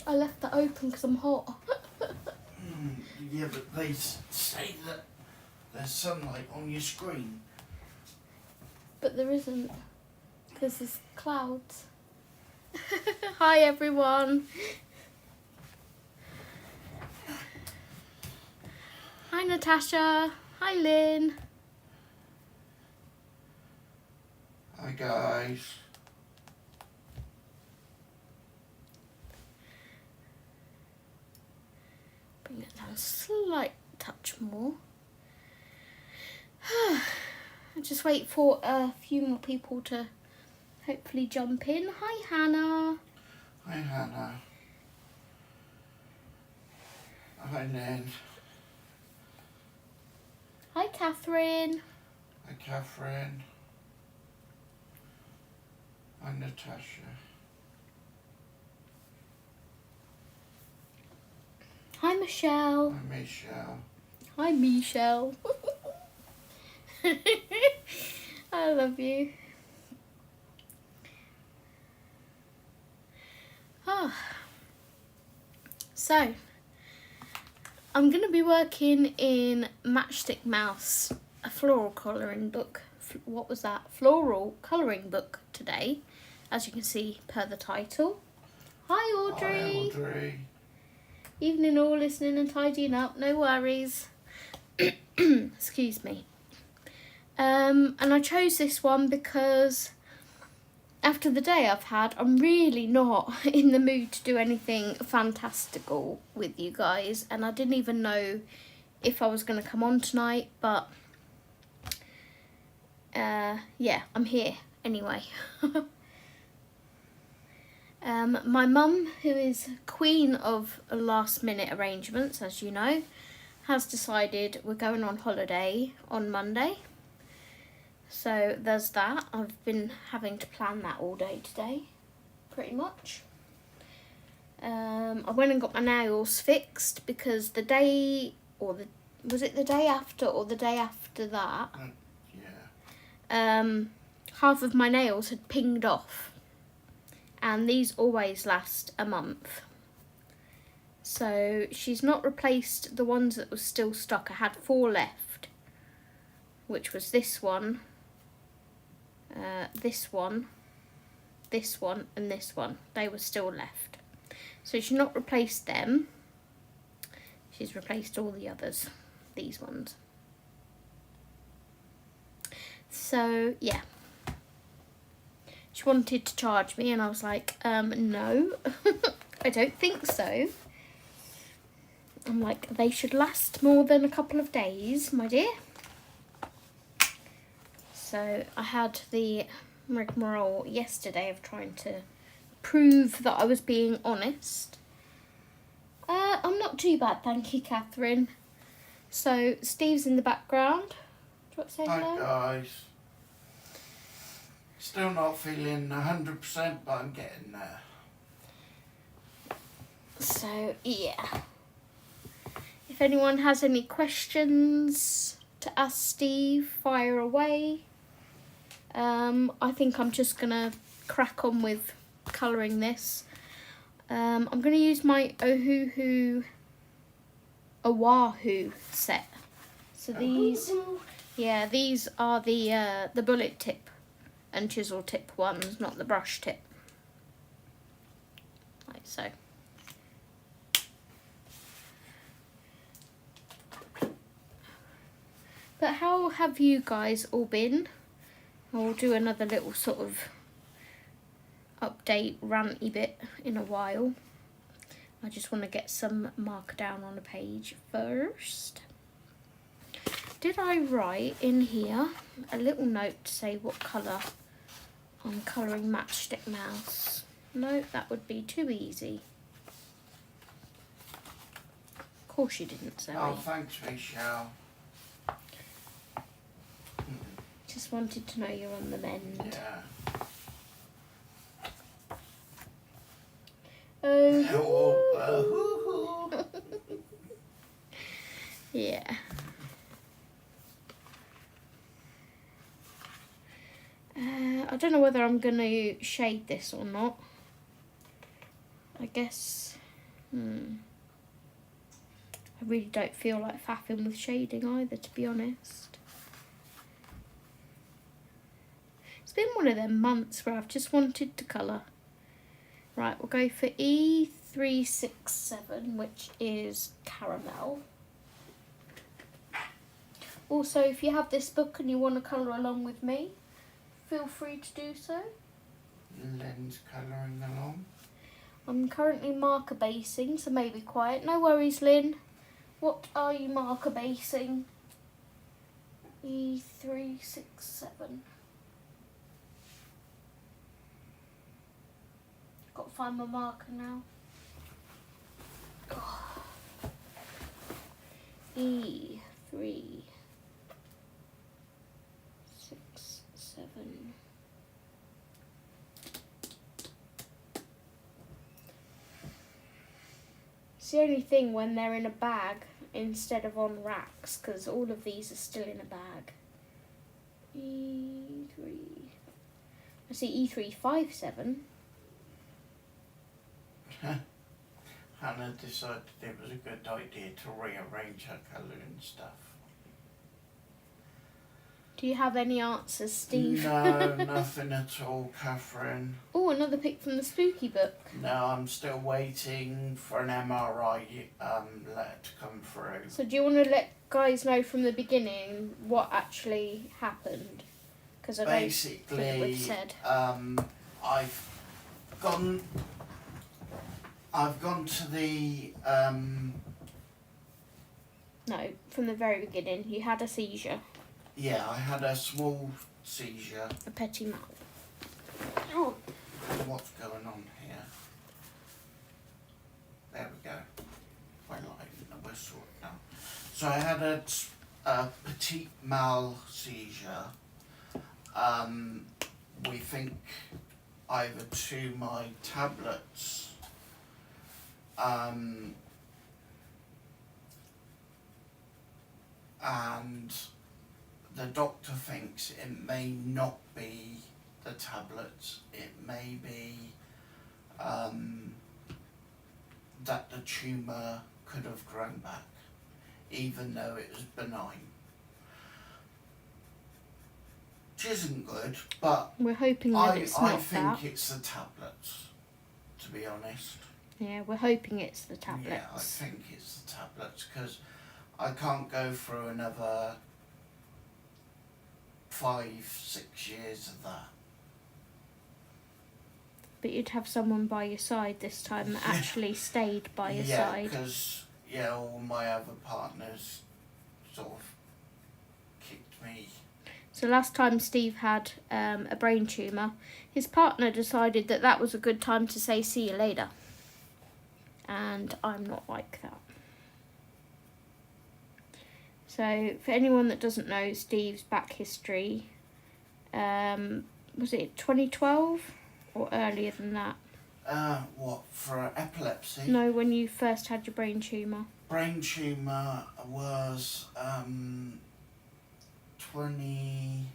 I left that open because I'm hot. Yeah, but they say that there's sunlight on your screen. But there isn't, because there's clouds. Hi everyone. Hi Natasha. Hi Lynn. Hi guys. Bring it down a slight touch more. I'll just wait for a few more people to hopefully jump in. Hi Hannah. Hi Hannah. Hi Lynn. Hi Catherine. Hi Catherine. Hi Natasha. Hi Michelle. Hi Michelle. Hi Michelle. I love you. Oh. So, I'm going to be working in Matchstick Mouse, a floral colouring book. What was that? Floral colouring book today, as you can see per the title. Hi Audrey. Hi Audrey. Evening all, listening and tidying up, no worries. Excuse me. And I chose this one because after the day I've had, I'm really not in the mood to do anything fantastical with you guys, and I didn't even know if I was going to come on tonight, but yeah, I'm here anyway. My mum, who is queen of last minute arrangements, as you know, has decided we're going on holiday on Monday. So there's that. I've been having to plan that all day today, pretty much. I went and got my nails fixed because the day, was it the day after or the day after that? Yeah. Half of my nails had pinged off. And these always last a month. So she's not replaced the ones that were still stuck. I had 4 left, which was this one, this one, this one, and this one. They were still left. So she's not replaced them. She's replaced all the others, these ones. So, yeah. She wanted to charge me and I was like, no, I don't think so. I'm like, they should last more than a couple of days, my dear. So I had the rigmarole yesterday of trying to prove that I was being honest. I'm not too bad, thank you, Catherine. So Steve's in the background. Do you want to say hello? Hi guys. Still not feeling 100%, but I'm getting there. So, yeah. If anyone has any questions to ask Steve, fire away. I think I'm just going to crack on with colouring this. I'm going to use my Oahu set. So these, yeah, these are the bullet tip and chisel tip ones, not the brush tip. Like so. But how have you guys all been? I'll do another little sort of update ranty bit in a while. I just want to get some marker down on a page first. Did I write in here a little note to say what colour I'm colouring Matchstick Mouse? No, that would be too easy. Of course you didn't, Zoe. Oh, thanks, Michelle. Just wanted to know you're on the mend. Yeah. Oh. Yeah. I don't know whether I'm going to shade this or not. I guess I really don't feel like faffing with shading either, to be honest. It's been one of them months where I've just wanted to colour. Right, we'll go for E367, which is caramel. Also, if you have this book and you want to colour along with me, feel free to do so. Lynn's colouring along. I'm currently marker basing, so maybe quiet. No worries, Lynn. What are you marker basing? E367. Got to find my marker now. Oh. E367. It's the only thing when they're in a bag instead of on racks, because all of these are still in a bag. E3. I see E357. Hannah decided it was a good idea to rearrange her colouring stuff. Do you have any answers, Steve? No, nothing at all, Catherine. Oh, another pic from the spooky book. No, I'm still waiting for an MRI letter to come through. So do you want to let guys know from the beginning what actually happened? Because I don't think we've said. I've gone to the No, from the very beginning. You had a seizure. Yeah, I had a small seizure. A petit mal. Oh. What's going on here? There we go. We're sorted now. So I had a petit mal seizure. We think either to my tablets, and the doctor thinks it may not be the tablets, it may be that the tumour could have grown back, even though it was benign. Which isn't good, but we're hoping that it's not I think that. it's the tablets, to be honest. Yeah, we're hoping it's the tablets. Yeah, I think it's the tablets, because I can't go through another 5-6 years of that. But you'd have someone by your side this time that actually stayed by your side. Yeah, because all my other partners sort of kicked me. So last time Steve had a brain tumour, his partner decided that that was a good time to say see you later. And I'm not like that. So for anyone that doesn't know Steve's back history, was it 2012 or earlier than that? What, for epilepsy? No, when you first had your brain tumour. Brain tumour was 20...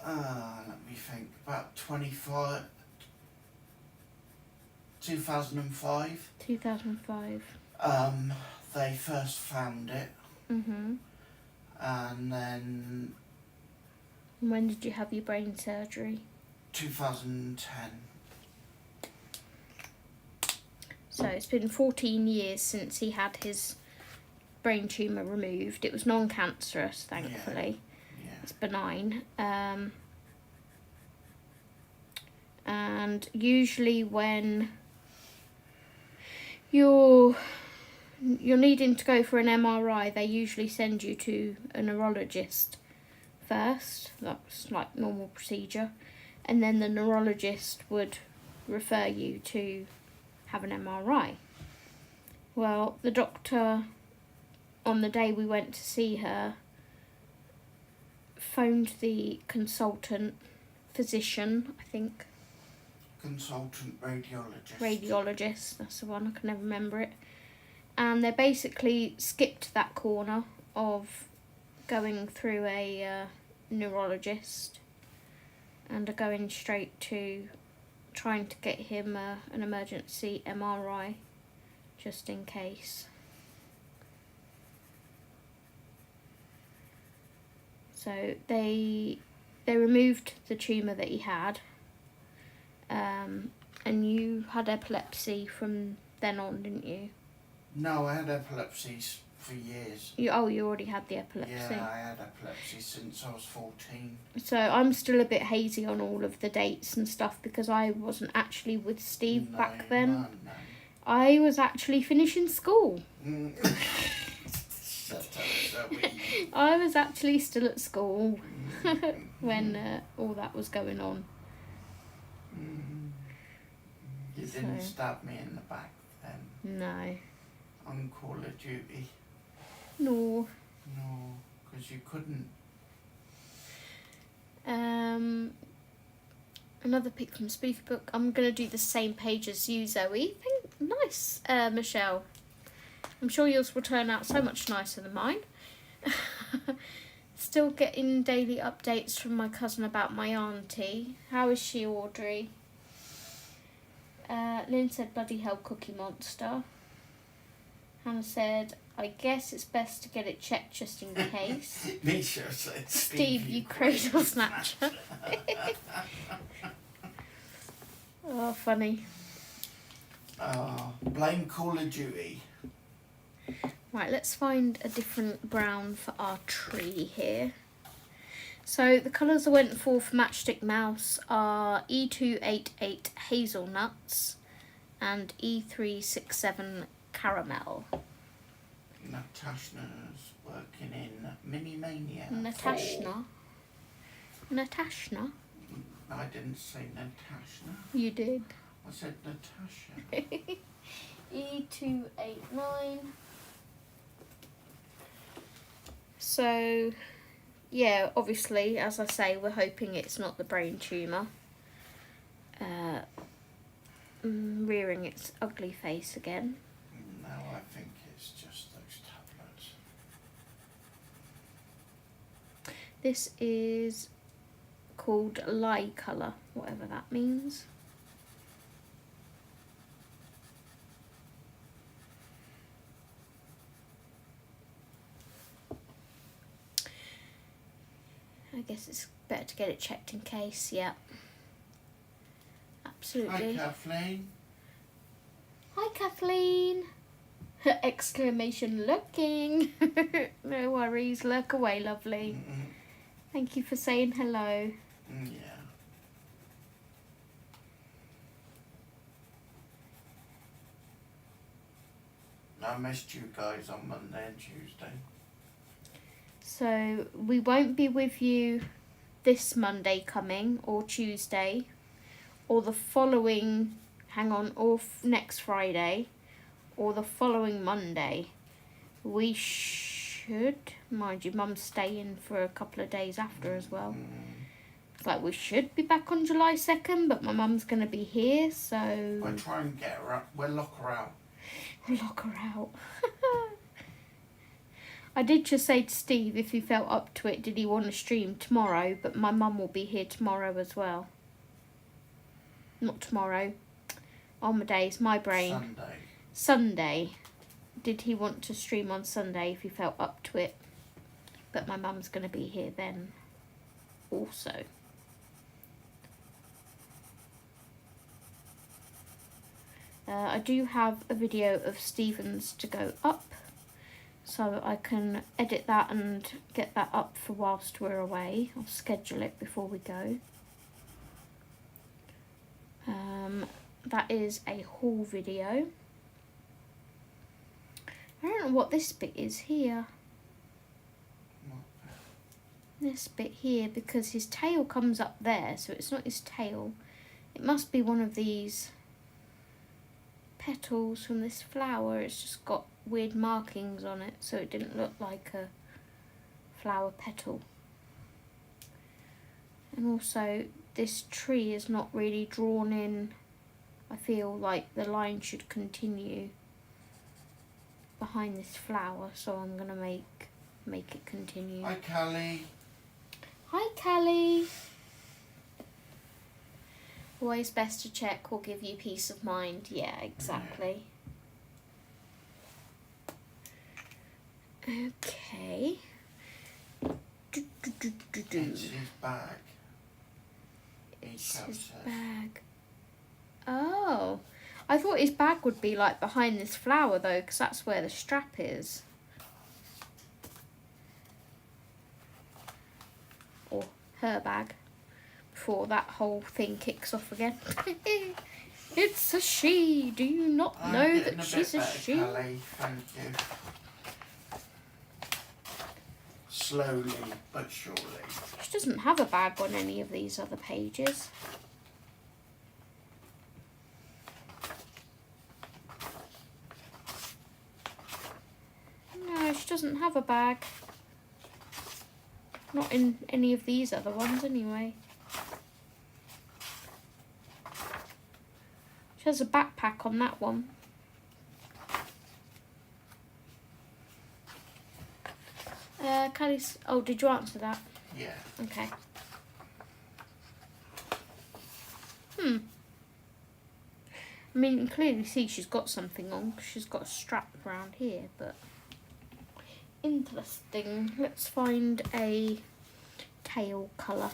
let me think, about 2005. 2005. They first found it. Mhm. And then... When did you have your brain surgery? 2010. So it's been 14 years since he had his brain tumour removed. It was non-cancerous, thankfully. Yeah. It's benign. And usually when you're needing to go for an MRI, they usually send you to a neurologist first. That's like normal procedure. And then the neurologist would refer you to have an MRI. Well, the doctor, on the day we went to see her, phoned the consultant physician, I think. Consultant radiologist. Radiologist, that's the one, I can never remember it. And they basically skipped that corner of going through a neurologist and are going straight to trying to get him an emergency MRI just in case. So they removed the tumour that he had, and you had epilepsy from then on, didn't you? No, I had epilepsy for years. You already had the epilepsy. Yeah, I had epilepsy since I was 14. So I'm still a bit hazy on all of the dates and stuff because I wasn't actually with Steve back then. No. I was actually finishing school. I was actually still at school when all that was going on. You didn't stab me in the back then? No. On Call of Duty? No. No, because you couldn't. Another pic from Spooky Book. I'm going to do the same page as you, Zoe. Nice, Michelle. I'm sure yours will turn out so much nicer than mine. Still getting daily updates from my cousin about my auntie. How is she, Audrey? Lynn said, bloody hell, Cookie Monster. Hannah said, I guess it's best to get it checked just in case. Misha said, Steve, you cradle snatcher. Oh, funny. Blame Call of Duty. Right, let's find a different brown for our tree here. So the colours I went for Matchstick Mouse are E288 Hazelnuts and E367 Caramel. Natasha's working in Mini Mania. Natasha? I didn't say Natasha. You did. I said Natasha. E289. So, yeah, obviously, as I say, we're hoping it's not the brain tumour. Rearing its ugly face again. No, I think it's just those tablets. This is called Lye Colour, whatever that means. I guess it's better to get it checked in case, yeah. Absolutely. Hi, Kathleen. Hi, Kathleen. Exclamation lurking. No worries, lurk away, lovely. Thank you for saying hello. Yeah. I missed you guys on Monday and Tuesday. So we won't be with you this Monday coming, or Tuesday, or the following, or next Friday, or the following Monday. We should, mind you, Mum's staying for a couple of days after as well. It's like we should be back on July 2nd, but my mum's going to be here, so... We'll try and get her out. We'll lock her out. We'll lock her out. I did just say to Steve if he felt up to it, did he want to stream tomorrow, but my mum will be here tomorrow as well. Not tomorrow. On my days, my brain. Sunday. Did he want to stream on Sunday if he felt up to it? But my mum's going to be here then also. I do have a video of Stephen's to go up, so I can edit that and get that up for whilst we're away. I'll schedule it before we go. That is a haul video. I don't know what this bit is here. This bit here, because his tail comes up there, so it's not his tail. It must be one of these petals from this flower. It's just got weird markings on it, so it didn't look like a flower petal. And also, this tree is not really drawn in. I feel like the line should continue behind this flower, so I'm gonna make it continue. Hi, Callie. Hi, Callie. Always best to check will give you peace of mind. Yeah, exactly. Okay. It's his bag. It's his bag. Oh. I thought his bag would be like behind this flower though, because that's where the strap is. Or her bag. Before that whole thing kicks off again. It's a she. Do you not know that she's a she? Callie, thank you. Slowly but surely. She doesn't have a bag on any of these other pages. No, she doesn't have a bag. Not in any of these other ones anyway. She has a backpack on that one. Callie's... Oh, did you answer that? Yeah. Okay. I mean, you can clearly see she's got something on. She's got a strap around here, but... Interesting. Let's find a tail colour.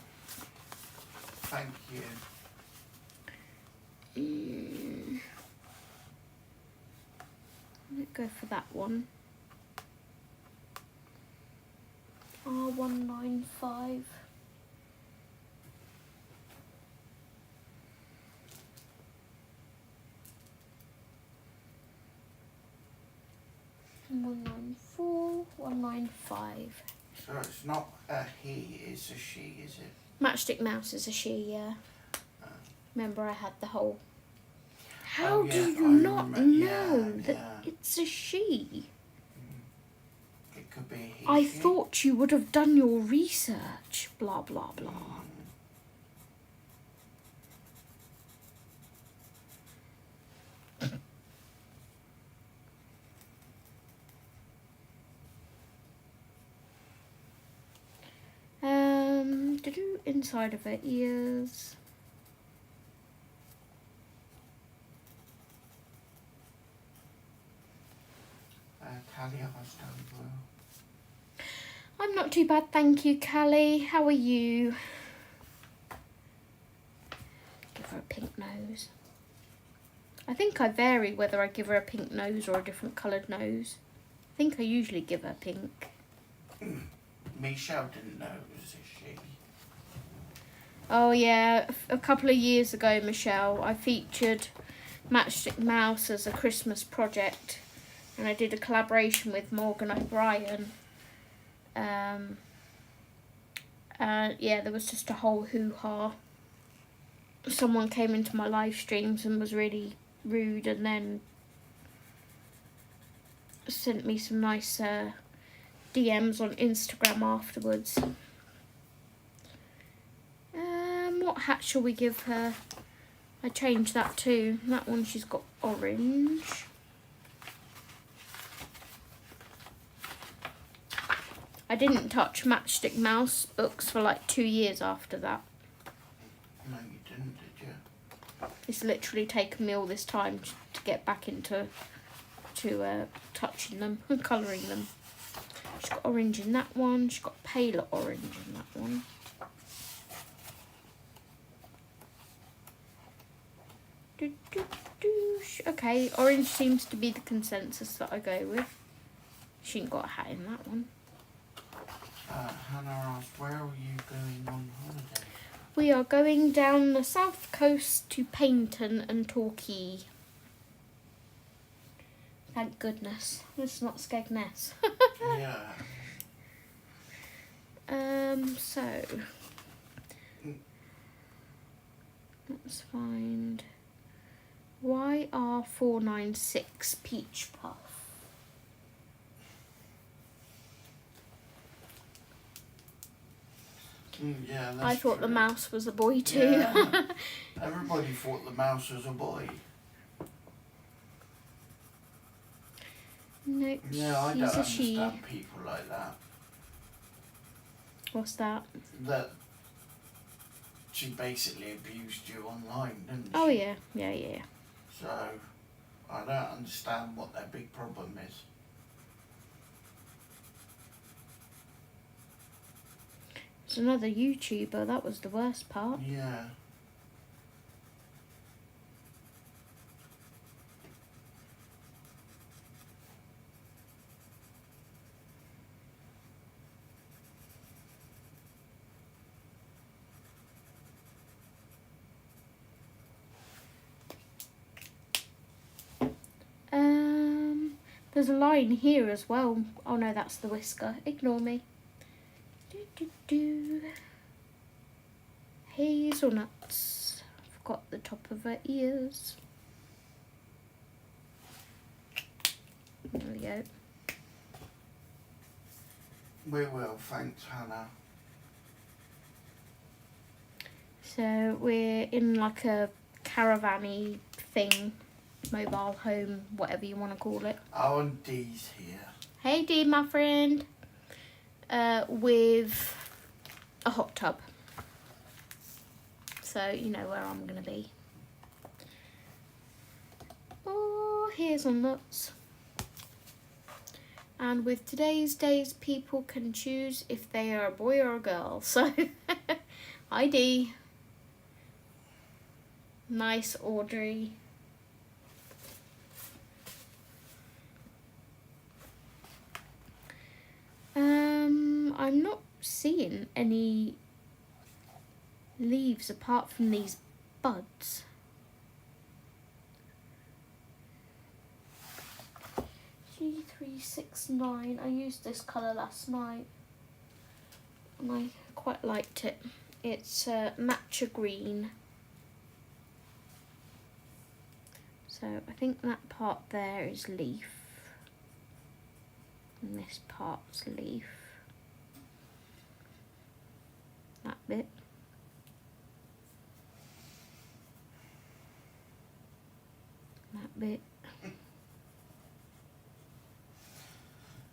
Thank you. Let's go for that one. R195. R194, 195. So it's not a he, it's a she, is it? Matchstick Mouse is a she, yeah. Remember I had the whole... How Oh, yeah, do you I not remember- know yeah, that yeah. it's a she? It could be a he. I she. thought you would have done your research. Blah, blah, blah. Inside of her ears. Callie, I was done well. I'm not too bad, thank you, Callie. How are you? Give her a pink nose. I think I vary whether I give her a pink nose or a different coloured nose. I think I usually give her pink. Michelle didn't know it was a she. Oh yeah, a couple of years ago, Michelle, I featured Matchstick Mouse as a Christmas project, and I did a collaboration with Morgan O'Brien. Yeah, there was just a whole hoo-ha. Someone came into my live streams and was really rude, and then sent me some nice DMs on Instagram afterwards. What hat shall we give her? I changed that too. That one she's got orange. I didn't touch Matchstick Mouse books for like 2 years after that. No, you didn't, did you? It's literally taken me all this time to get back into touching them and colouring them. She's got orange in that one. She's got paler orange in that one. Okay, orange seems to be the consensus that I go with. She ain't got a hat in that one. Hannah asked, where are you going on holiday? We are going down the south coast to Paignton and Torquay. Thank goodness. It's not Skegness. Yeah. So let's find YR496 Peach Puff. Yeah, that's I thought true. the mouse was a boy too. Yeah. Everybody thought the mouse was a boy. Nope, Yeah, I she's don't a she. understand people like that. What's that? That she basically abused you online, didn't she? Oh yeah, yeah. So I don't understand what their big problem is. It's another YouTuber, that was the worst part. Yeah. There's a line here as well. Oh no, that's the whisker. Ignore me. Hazelnuts. Forgot the top of her ears. There we go. We will, thanks Hannah. So we're in like a caravan-y thing. Mobile home, whatever you want to call it. Oh, and Dee's here. Hey Dee, my friend. With a hot tub. So you know where I'm going to be. Oh, here's some nuts. And with today's days, people can choose if they are a boy or a girl. So, hi Dee. Nice Audrey. I'm not seeing any leaves apart from these buds. G369. I used this colour last night and I quite liked it. It's matcha green. So I think that part there is leaf. And this part's leaf. That bit. That bit.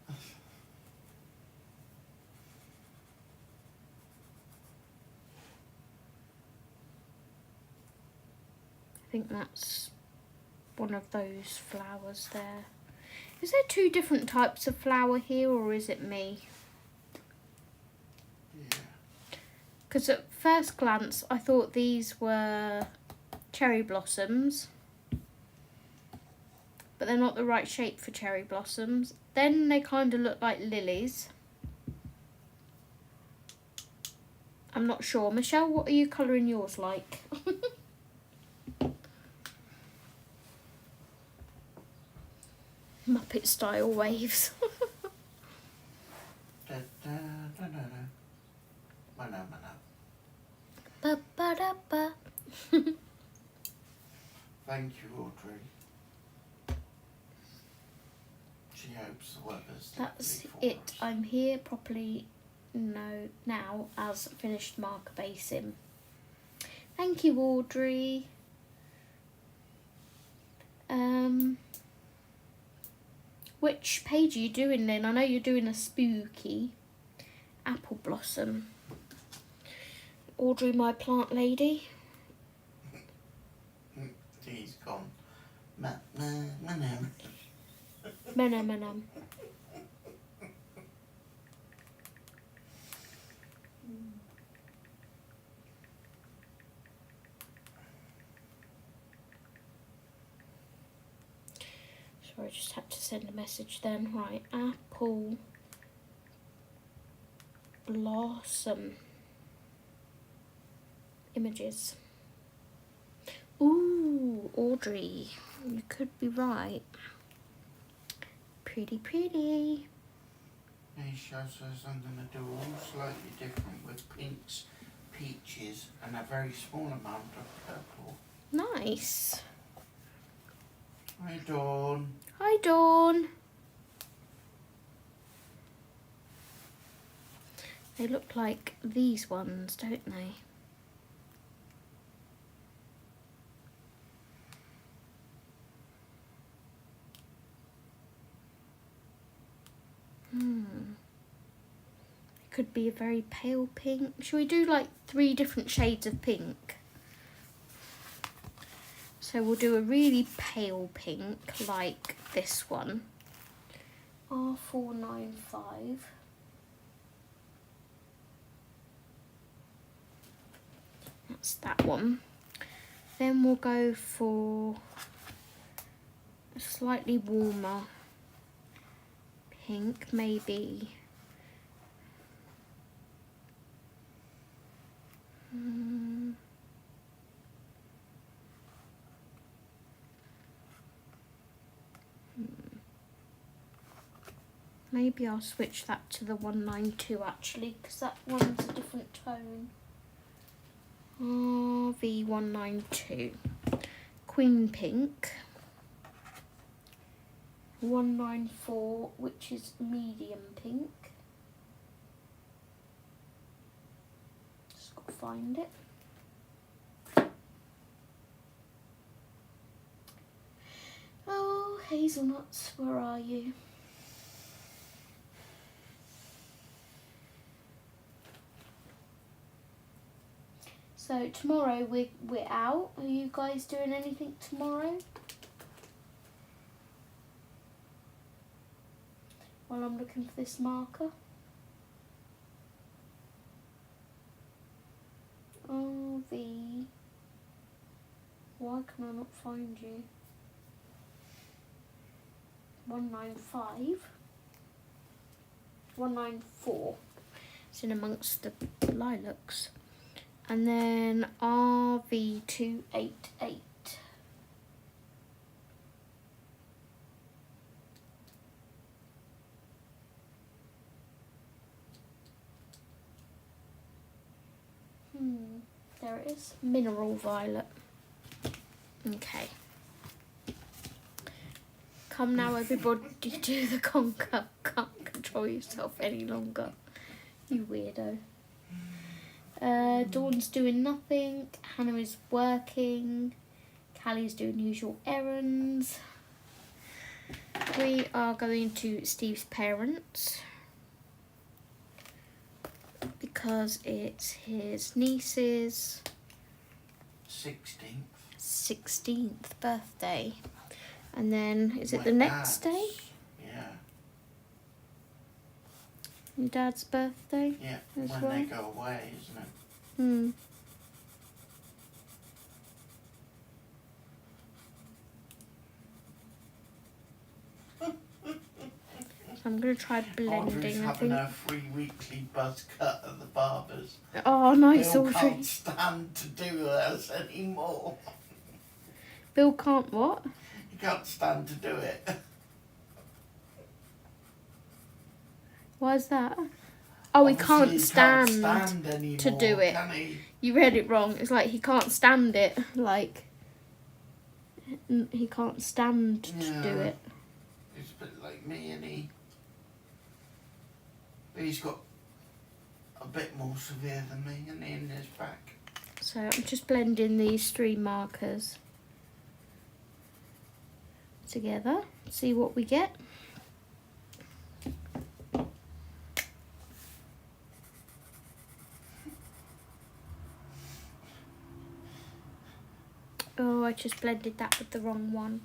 I think that's one of those flowers there. Is there two different types of flower here, or is it me? Yeah. Because at first glance I thought these were cherry blossoms, but they're not the right shape for cherry blossoms. Then they kind of look like lilies. I'm not sure. Michelle, what are you colouring yours like? Muppet style waves. Ba ba da ba. Thank you, Audrey. She hopes the weather's That's lovely for it. us. I'm here properly now as finished marker basing. Thank you, Audrey. Which page are you doing then? I know you're doing a spooky apple blossom. Audrey, my plant lady. He's gone. Menum. Sorry, I just had to send a message then. Right, apple blossom images. Ooh, Audrey, you could be right. Pretty, pretty. He shows us I'm going to do all slightly different with pinks, peaches and a very small amount of purple. Nice. Hi Dawn. Hi, Dawn. They look like these ones, don't they? could be a very pale pink. Shall we do like 3 different shades of pink? So we'll do a really pale pink like this one. R495. That's that one. Then we'll go for a slightly warmer pink, maybe. Maybe I'll switch that to the 192 actually, because that one's a different tone. RV192. Queen Pink. 194, which is medium pink. Just got to find it. Oh, hazelnuts, where are you? So tomorrow we're out. Are you guys doing anything tomorrow? While I'm looking for this marker. RV. Why can I not find you? 195. 194. It's in amongst the lilacs. And then RV288. There it is. Mineral violet. Okay. Come now, everybody, do the conker. Can't control yourself any longer. You weirdo. Dawn's doing nothing. Hannah is working. Callie's doing usual errands. We are going to Steve's parents because it's his niece's 16th birthday. And then, is it the next day? Yeah. Your dad's birthday? Yeah, as when well? they go away, isn't it? So I'm going to try blending, Audrey's I having think. her free weekly buzz cut at the barber's. Oh, nice, Bill Audrey. can't stand to do hers anymore. Bill can't what? He can't stand to do it. Why is that? Oh, he can't Obviously stand, anymore, to do it. Can he? You read it wrong. It's like he can't stand it. Like, he can't stand to do it. He's a bit like me, and he's got a bit more severe than me, and in his back. So I'm just blending these 3 markers together. See what we get. Oh, I just blended that with the wrong one.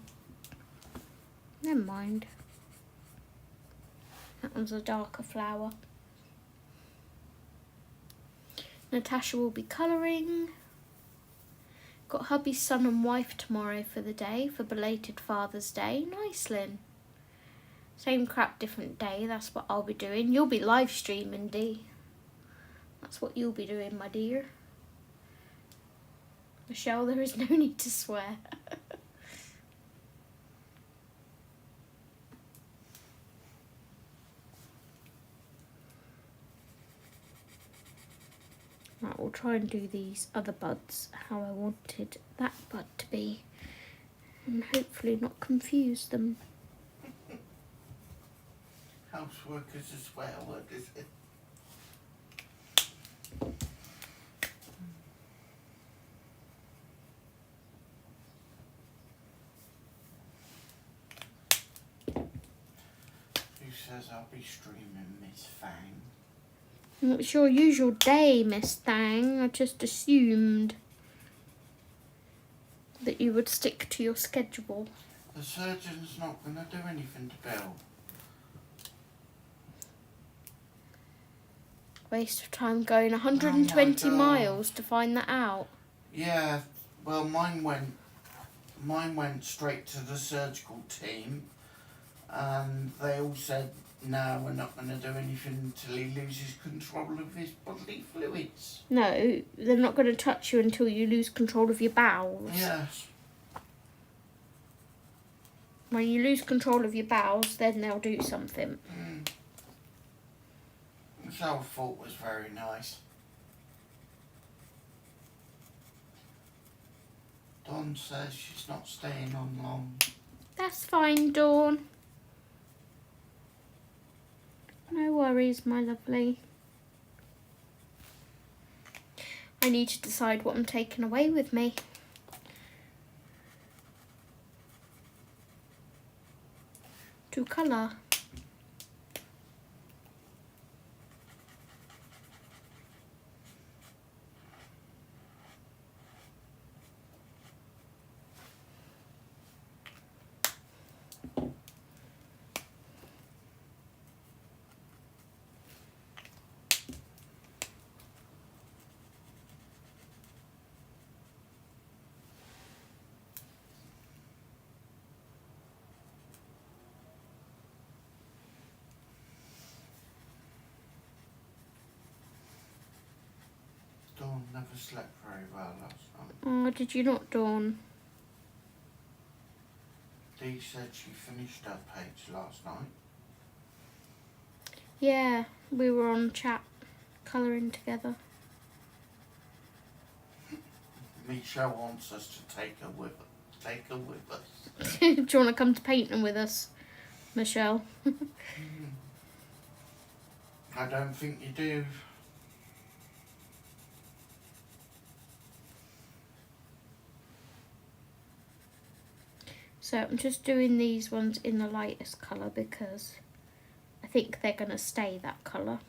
Never mind. That one's a darker flower. Natasha will be colouring. Got hubby's son and wife tomorrow for the day, for belated Father's Day. Nice, Lynn. Same crap, different day. That's what I'll be doing. You'll be live streaming, Dee. That's what you'll be doing, my dear. Michelle, there is no need to swear. Right, we'll try and do these other buds how I wanted that bud to be. And hopefully not confuse them. Housework is a swear word, is it? Who says I'll be streaming Miss Fang? It's your usual day, Miss Thang. I just assumed that you would stick to your schedule. The surgeon's not going to do anything to Bill. Waste of time going 120 miles to find that out. Yeah, well, mine went straight to the surgical team, and they all said, no, we're not going to do anything until he loses control of his bodily fluids. No, they're not going to touch you until you lose control of your bowels. Yes. When you lose control of your bowels, then they'll do something. Which I thought was very nice. Dawn says she's not staying on long. That's fine, Dawn. No worries, my lovely. I need to decide what I'm taking away with me. To colour. Dawn never slept very well last night. Oh, did you not, Dawn? Dee said she finished her page last night. Yeah, we were on chat, colouring together. Michelle wants us to take her with us. Do you want to come to painting with us, Michelle? I don't think you do. So I'm just doing these ones in the lightest colour because I think they're going to stay that colour.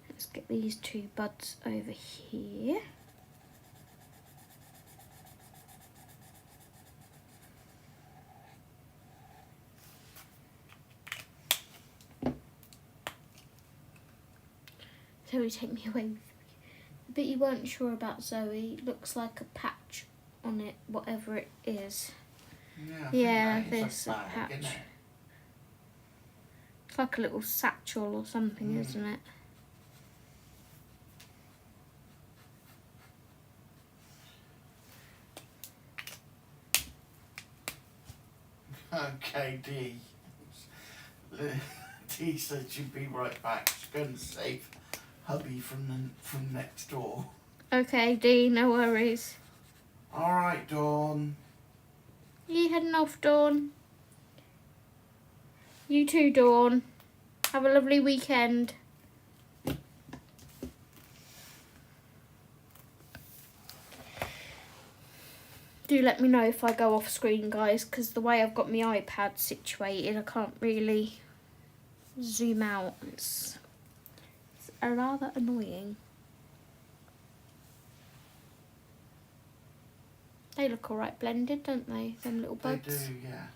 Let's get these two buds over here. Zoe, take me away. But you weren't sure about Zoe. Looks like a patch on it, whatever it is. Yeah, this a bag, patch. isn't it? It's like a little satchel or something, isn't it? Okay, Dee. Dee said she'd be right back. She's going to save hubby from next door. Okay, Dee, no worries. All right, Dawn. You heading off, Dawn? You too, Dawn. Have a lovely weekend. Do let me know if I go off screen, guys, because the way I've got my iPad situated, I can't really zoom out. It's rather annoying. They look alright blended, don't they? Them little buds. They do, yeah.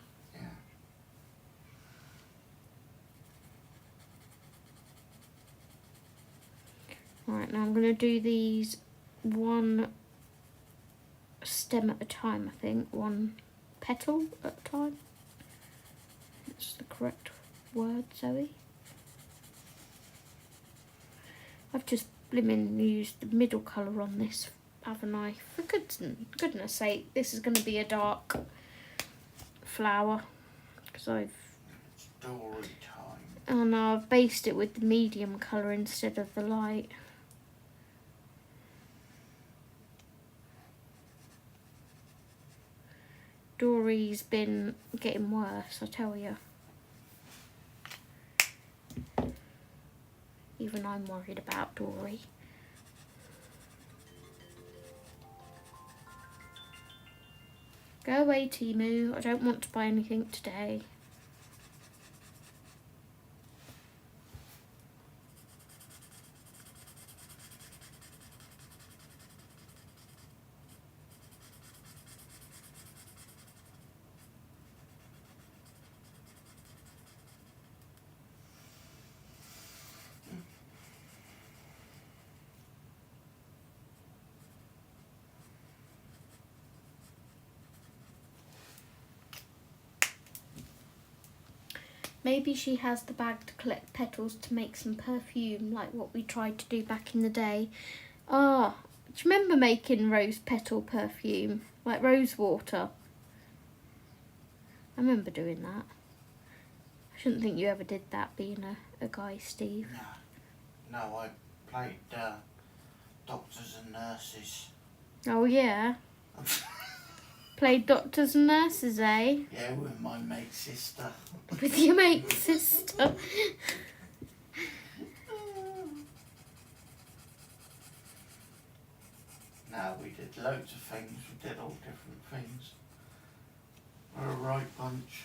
Right, now I'm going to do these one stem at a time, I think. One petal at a time. That's the correct word, Zoe. I've just blimmin' used the middle colour on this, haven't I? For goodness sake, this is going to be a dark flower. Because It's Dory time. oh no, I've based it with the medium colour instead of the light. Dory's been getting worse, I tell you. Even I'm worried about Dory. Go away, Timu. I don't want to buy anything today. Maybe she has the bag to collect petals to make some perfume, like what we tried to do back in the day. Ah, do you remember making rose petal perfume? Like rose water? I remember doing that. I shouldn't think you ever did that, being a guy, Steve. No, I played doctors and nurses. Oh, yeah? Played doctors and nurses, eh? Yeah, with my mate's sister. With your mate's sister. No, we did loads of things. We did all different things. We're a right bunch.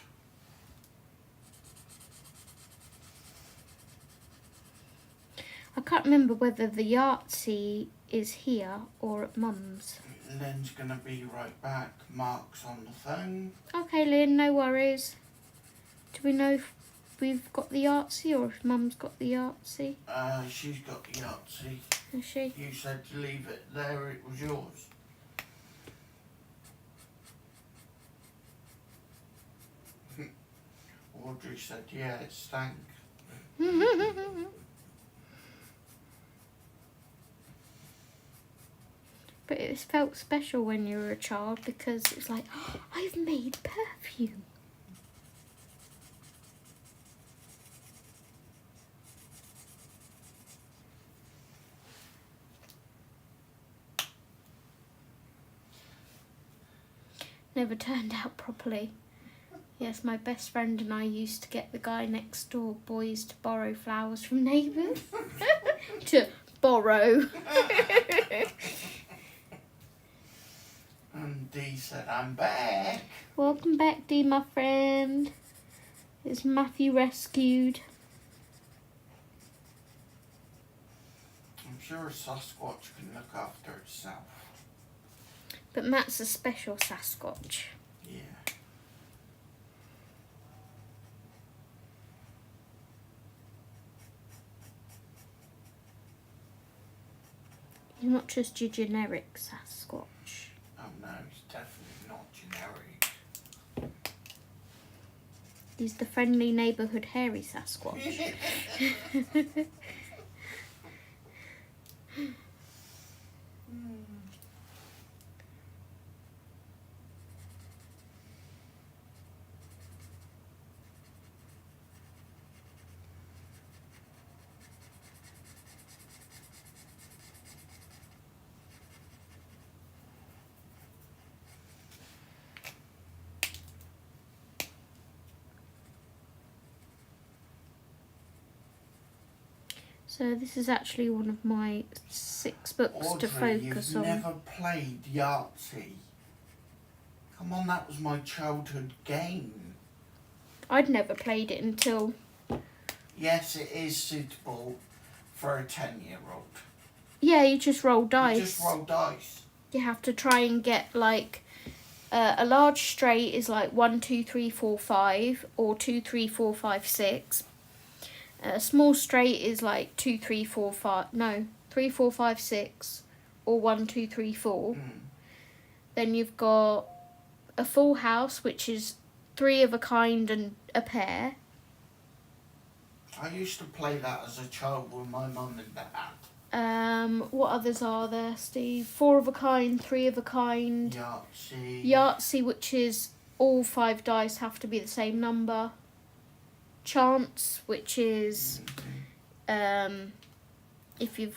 I can't remember whether the Yahtzee is here or at Mum's. Lynn's gonna be right back. Mark's on the phone. Okay, Lynn, no worries. Do we know if we've got the Yahtzee or if Mum's got the Yahtzee? She's got the Yahtzee. Is she? You said to leave it there, it was yours. Audrey said, yeah, it stank. But it felt special when you were a child because it's like, oh, I've made perfume. Never turned out properly. Yes, my best friend and I used to get the guy next door boys to borrow flowers from neighbours. To borrow. And Dee said, I'm back. Welcome back, Dee, my friend. Is Matthew rescued? I'm sure a Sasquatch can look after itself. But Matt's a special Sasquatch. Yeah. He's not just your generic Sasquatch. Oh no, he's definitely not generic. He's the friendly neighbourhood hairy Sasquatch. So this is actually one of my 6 books Audrey, to focus you've on. never played Yahtzee. Come on, that was my childhood game. I'd never played it until... Yes, it is suitable for a 10-year-old. Yeah, you just roll dice. You just roll dice. You have to try and get like... a large straight is like 1, 2, 3, 4, 5 or 2, 3, 4, 5, 6. A small straight is like 2, 3, 4, 5... No, 3, 4, 5, 6 or 1, 2, 3, 4. Then you've got a full house, which is 3 of a kind and a pair. I used to play that as a child with my mum and dad. What others are there, Steve? 4 of a kind, 3 of a kind. Yahtzee. Yahtzee, which is all 5 dice have to be the same number. Chance, which is if you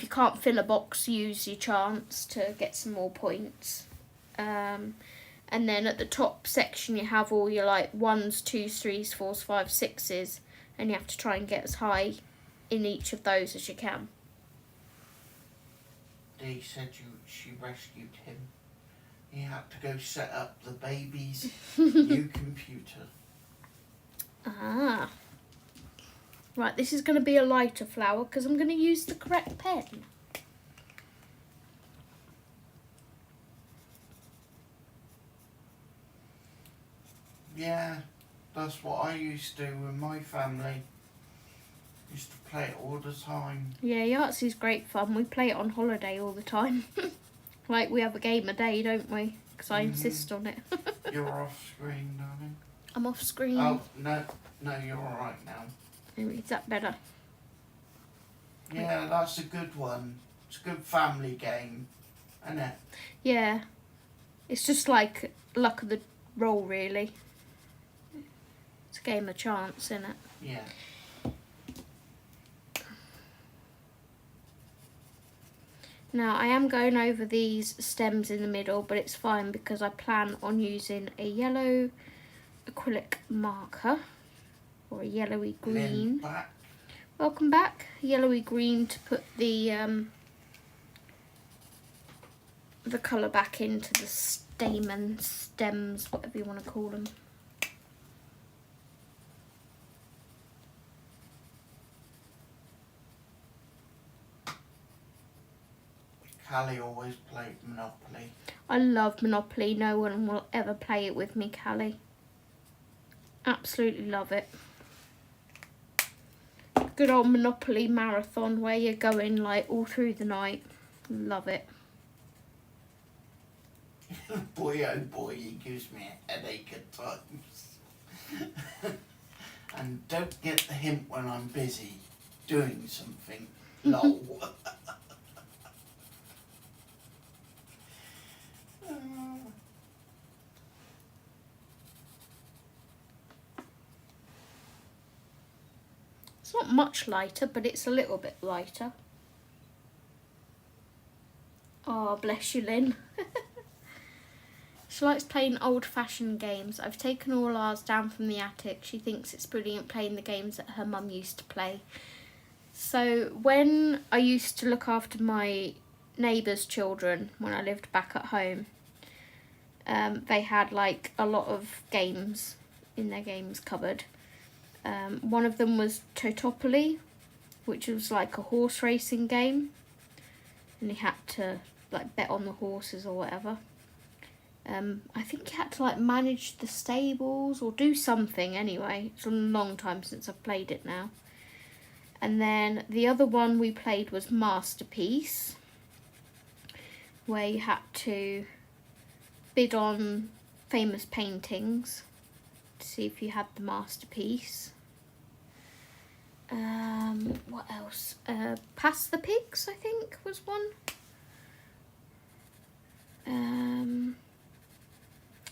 can't fill a box, use your chance to get some more points. And then at the top section you have all your like 1s, 2s, 3s, 4s, 5s, 6s, and you have to try and get as high in each of those as you can. Dee said she rescued him. He had to go set up the baby's new computer. Ah. Right, this is going to be a lighter flower because I'm going to use the correct pen. Yeah, that's what I used to do with my family. Used to play it all the time. Yeah, Yahtzee's great fun. We play it on holiday all the time. Like we have a game a day, don't we? Because I insist on it. You're off screen, darling. I'm off screen. Oh, no, you're alright now. Is that better? Yeah, that's a good one. It's a good family game, isn't it? Yeah. It's just like luck of the roll, really. It's a game of chance, isn't it? Yeah. Now, I am going over these stems in the middle, but it's fine because I plan on using a yellow acrylic marker, or a yellowy green. Lynn, back. Welcome back. Yellowy green to put the colour back into the stems, whatever you want to call them. Callie always played Monopoly. I love Monopoly. No one will ever play it with me, Callie. Absolutely love it. Good old Monopoly marathon where you're going like all through the night. Love it. Boy, oh boy, he gives me a headache at times. And don't get the hint when I'm busy doing something. Lol. It's not much lighter, but it's a little bit lighter. Oh, bless you, Lynn. She likes playing old-fashioned games. I've taken all ours down from the attic. She thinks it's brilliant playing the games that her mum used to play. So when I used to look after my neighbours' children, when I lived back at home, they had like a lot of games in their games cupboard. One of them was Totopoly, which was like a horse racing game, and you had to like bet on the horses or whatever. I think you had to like manage the stables or do something anyway. It's a long time since I've played it now. And then the other one we played was Masterpiece, where you had to bid on famous paintings to see if you had the masterpiece. What else? Pass the Pigs, I think, was one.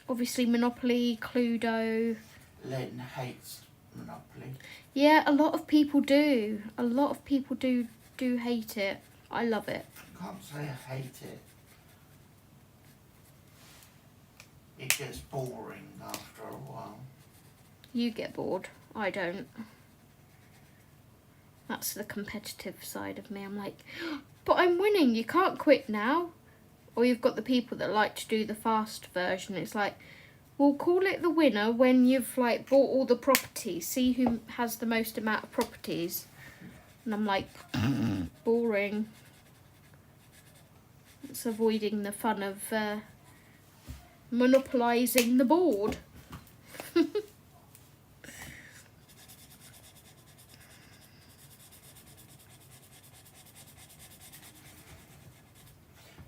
Obviously Monopoly, Cluedo. Lynn hates Monopoly. Yeah, a lot of people do. A lot of people do hate it. I love it. I can't say I hate it. It gets boring after a while. You get bored. I don't. That's the competitive side of me. I'm like, but I'm winning. You can't quit now. Or you've got the people that like to do the fast version. It's like, we'll call it the winner when you've like bought all the properties. See who has the most amount of properties. And I'm like, boring. It's avoiding the fun of monopolising the board.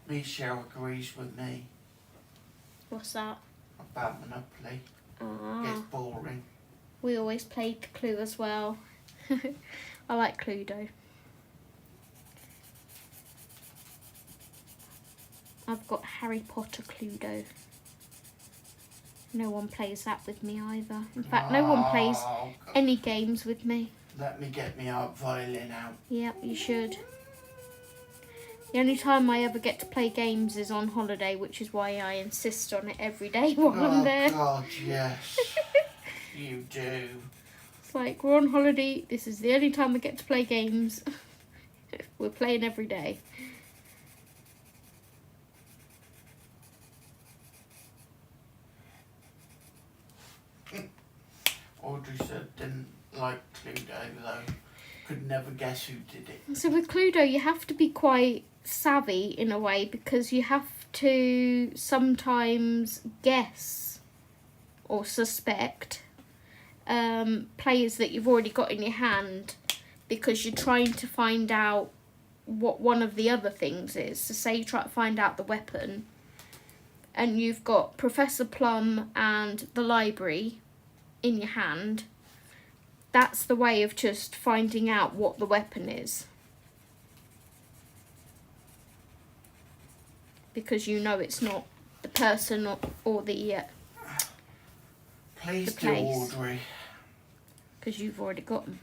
Michelle agrees with me What's that? about Monopoly. Ah, Gets boring. we always played Clue as well. I like Cluedo. I've got Harry Potter Cluedo. No one plays that with me either. In fact, no one plays God. any games with me. Let me get my art violin out. Yeah, you should. The only time I ever get to play games is on holiday, which is why I insist on it every day while I'm there. Oh God, yes. You do. It's like, we're on holiday, this is the only time I get to play games. We're playing every day. Audrey said didn't like Cluedo though. Could never guess who did it. So with Cluedo, you have to be quite savvy in a way because you have to sometimes guess or suspect players that you've already got in your hand because you're trying to find out what one of the other things is. So say you try to find out the weapon and you've got Professor Plum and the library in your hand, that's the way of just finding out what the weapon is. Because you know it's not the person or the Please the do, place. Audrey. Because you've already got them.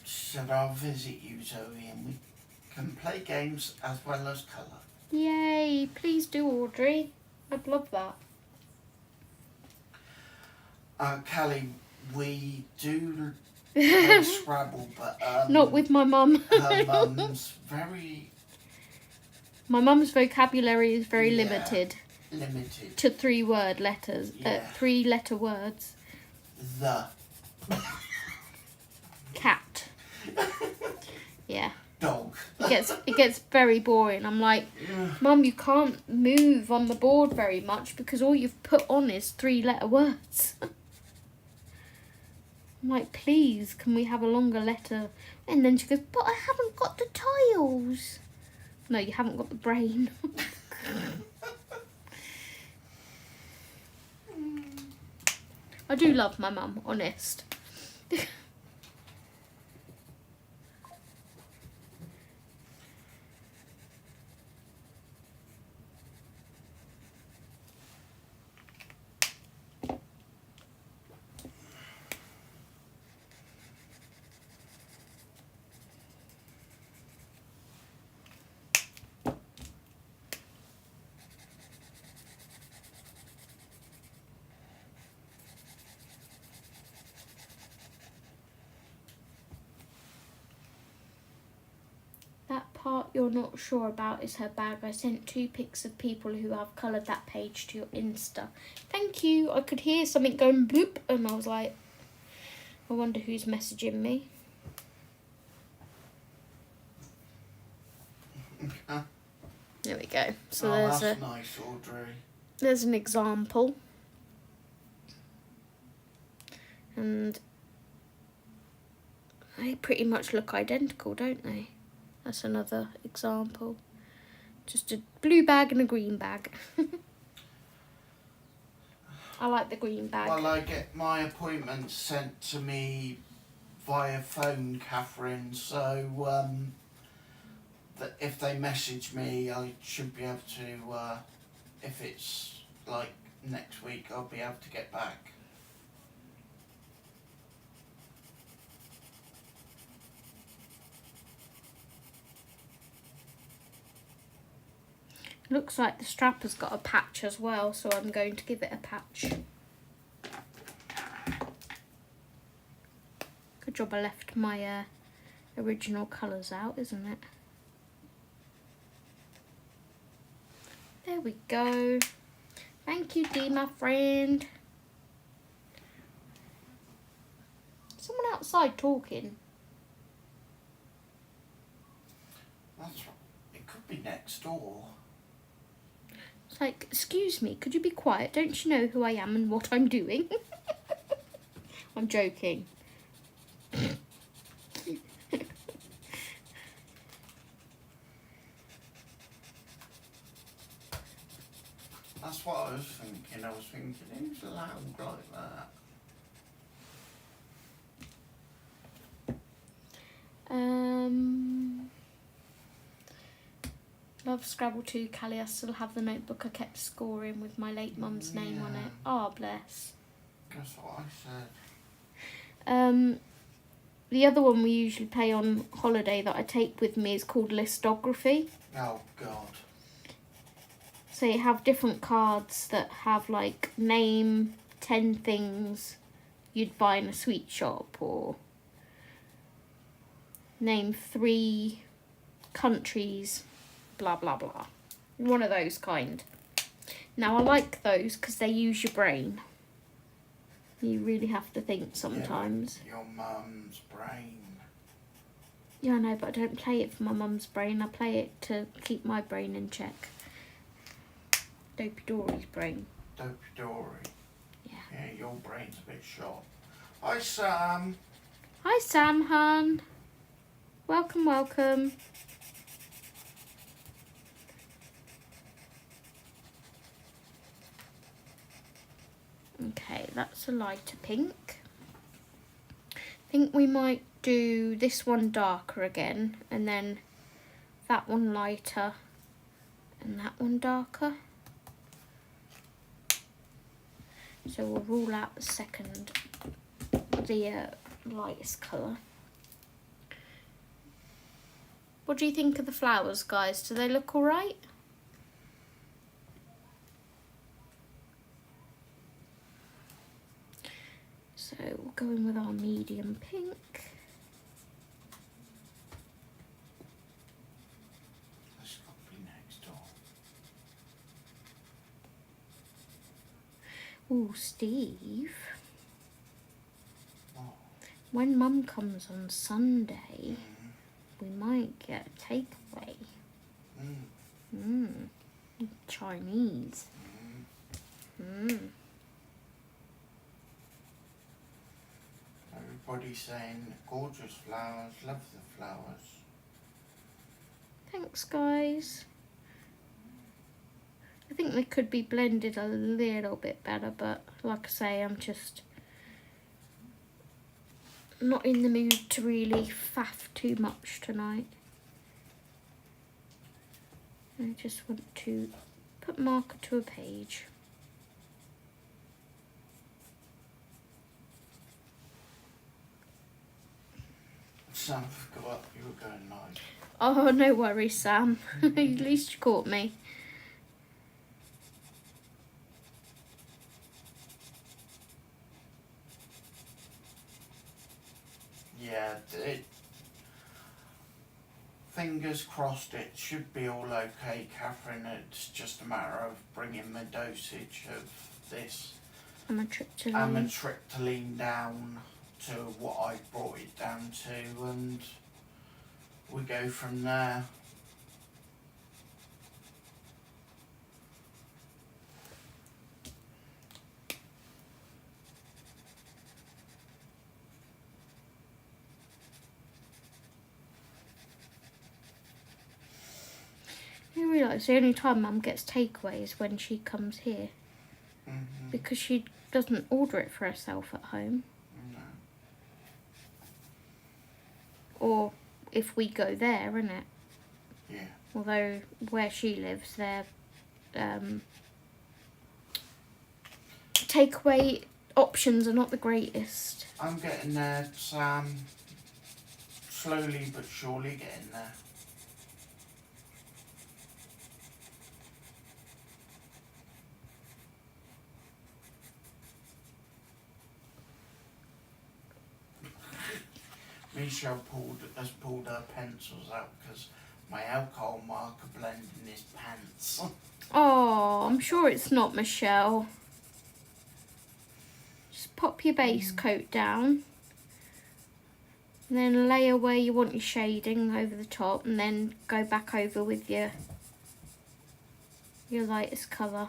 Said I'll visit you, Zoe, and we can play games as well as colour. Yay, please do, Audrey. I'd love that. Callie, we do play Scrabble, but Not with my mum. her mum's very My mum's vocabulary is very Yeah. limited limited. to 3-word letters. Yeah. 3-letter words. The Cat. Yeah. dog. It gets very boring. I'm like, Mum, you can't move on the board very much because all you've put on is 3-letter words. I'm like, please, can we have a longer letter? And then she goes, but I haven't got the tiles. No, you haven't got the brain. I do love my mum, honest. That part you're not sure about is her bag. I sent 2 pics of people who have coloured that page to your Insta. Thank you. I could hear something going bloop and I was like, I wonder who's messaging me. There we go. So that's nice, Audrey. there's an example. And they pretty much look identical, don't they? That's another example. Just a blue bag and a green bag. I like the green bag. Well, I get my appointments sent to me via phone, Catherine, so that if they message me, I should be able to, if it's like next week, I'll be able to get back. Looks like the strap has got a patch as well, so I'm going to give it a patch. Good job I left my original colours out, isn't it? There we go. Thank you, Dee, my friend. Someone outside talking. That's right. It could be next door. It's like, excuse me, could you be quiet? Don't you know who I am and what I'm doing? I'm joking. That's what I was thinking. I was thinking, who's loud like that? Love Scrabble 2, Callie. I still have the notebook I kept scoring with my late mum's name on it. Oh, bless. That's what I said. The other one we usually play on holiday that I take with me is called Listography. Oh, God. So you have different cards that have like name 10 things you'd buy in a sweet shop, or name 3 countries, blah blah blah. One of those kind. Now I like those because they use your brain. You really have to think sometimes. Yeah, your mum's brain. Yeah, I know, but I don't play it for my mum's brain. I play it to keep my brain in check. Dopey Dory's brain. Dopey Dory. Yeah. Yeah, your brain's a bit shot. Hi, Sam. Hi, Sam, hun. Welcome, welcome. Okay, that's a lighter pink. I think we might do this one darker again, and then that one lighter, and that one darker. So we'll rule out the second, the lightest colour. What do you think of the flowers, guys? Do they look alright? So we'll go in with our medium pink. That's got to be next door. Oh, Steve. Oh. When Mum comes on Sunday, we might get a takeaway. Chinese. Everybody's saying gorgeous flowers, love the flowers. Thanks, guys. I think they could be blended a little bit better, but like I say, I'm just not in the mood to really faff too much tonight. I just want to put marker to a page. Sam forgot you were going live. Oh, no worries, Sam. At least you caught me. Yeah, fingers crossed it should be all okay, Catherine. It's just a matter of bringing the dosage of this amitriptyline down to what I brought it down to, and we go from there. I realise the only time Mum gets takeaway is when she comes here. Because she doesn't order it for herself at home. No. Or if we go there, innit? Yeah. Although where she lives, their takeaway options are not the greatest. I'm getting there, Sam. Slowly but surely getting there. Michelle has pulled her pencils out because my alcohol marker blended in his pants. Oh, I'm sure it's not Michelle. Just pop your base coat down. And then layer where you want your shading over the top, and then go back over with your lightest colour.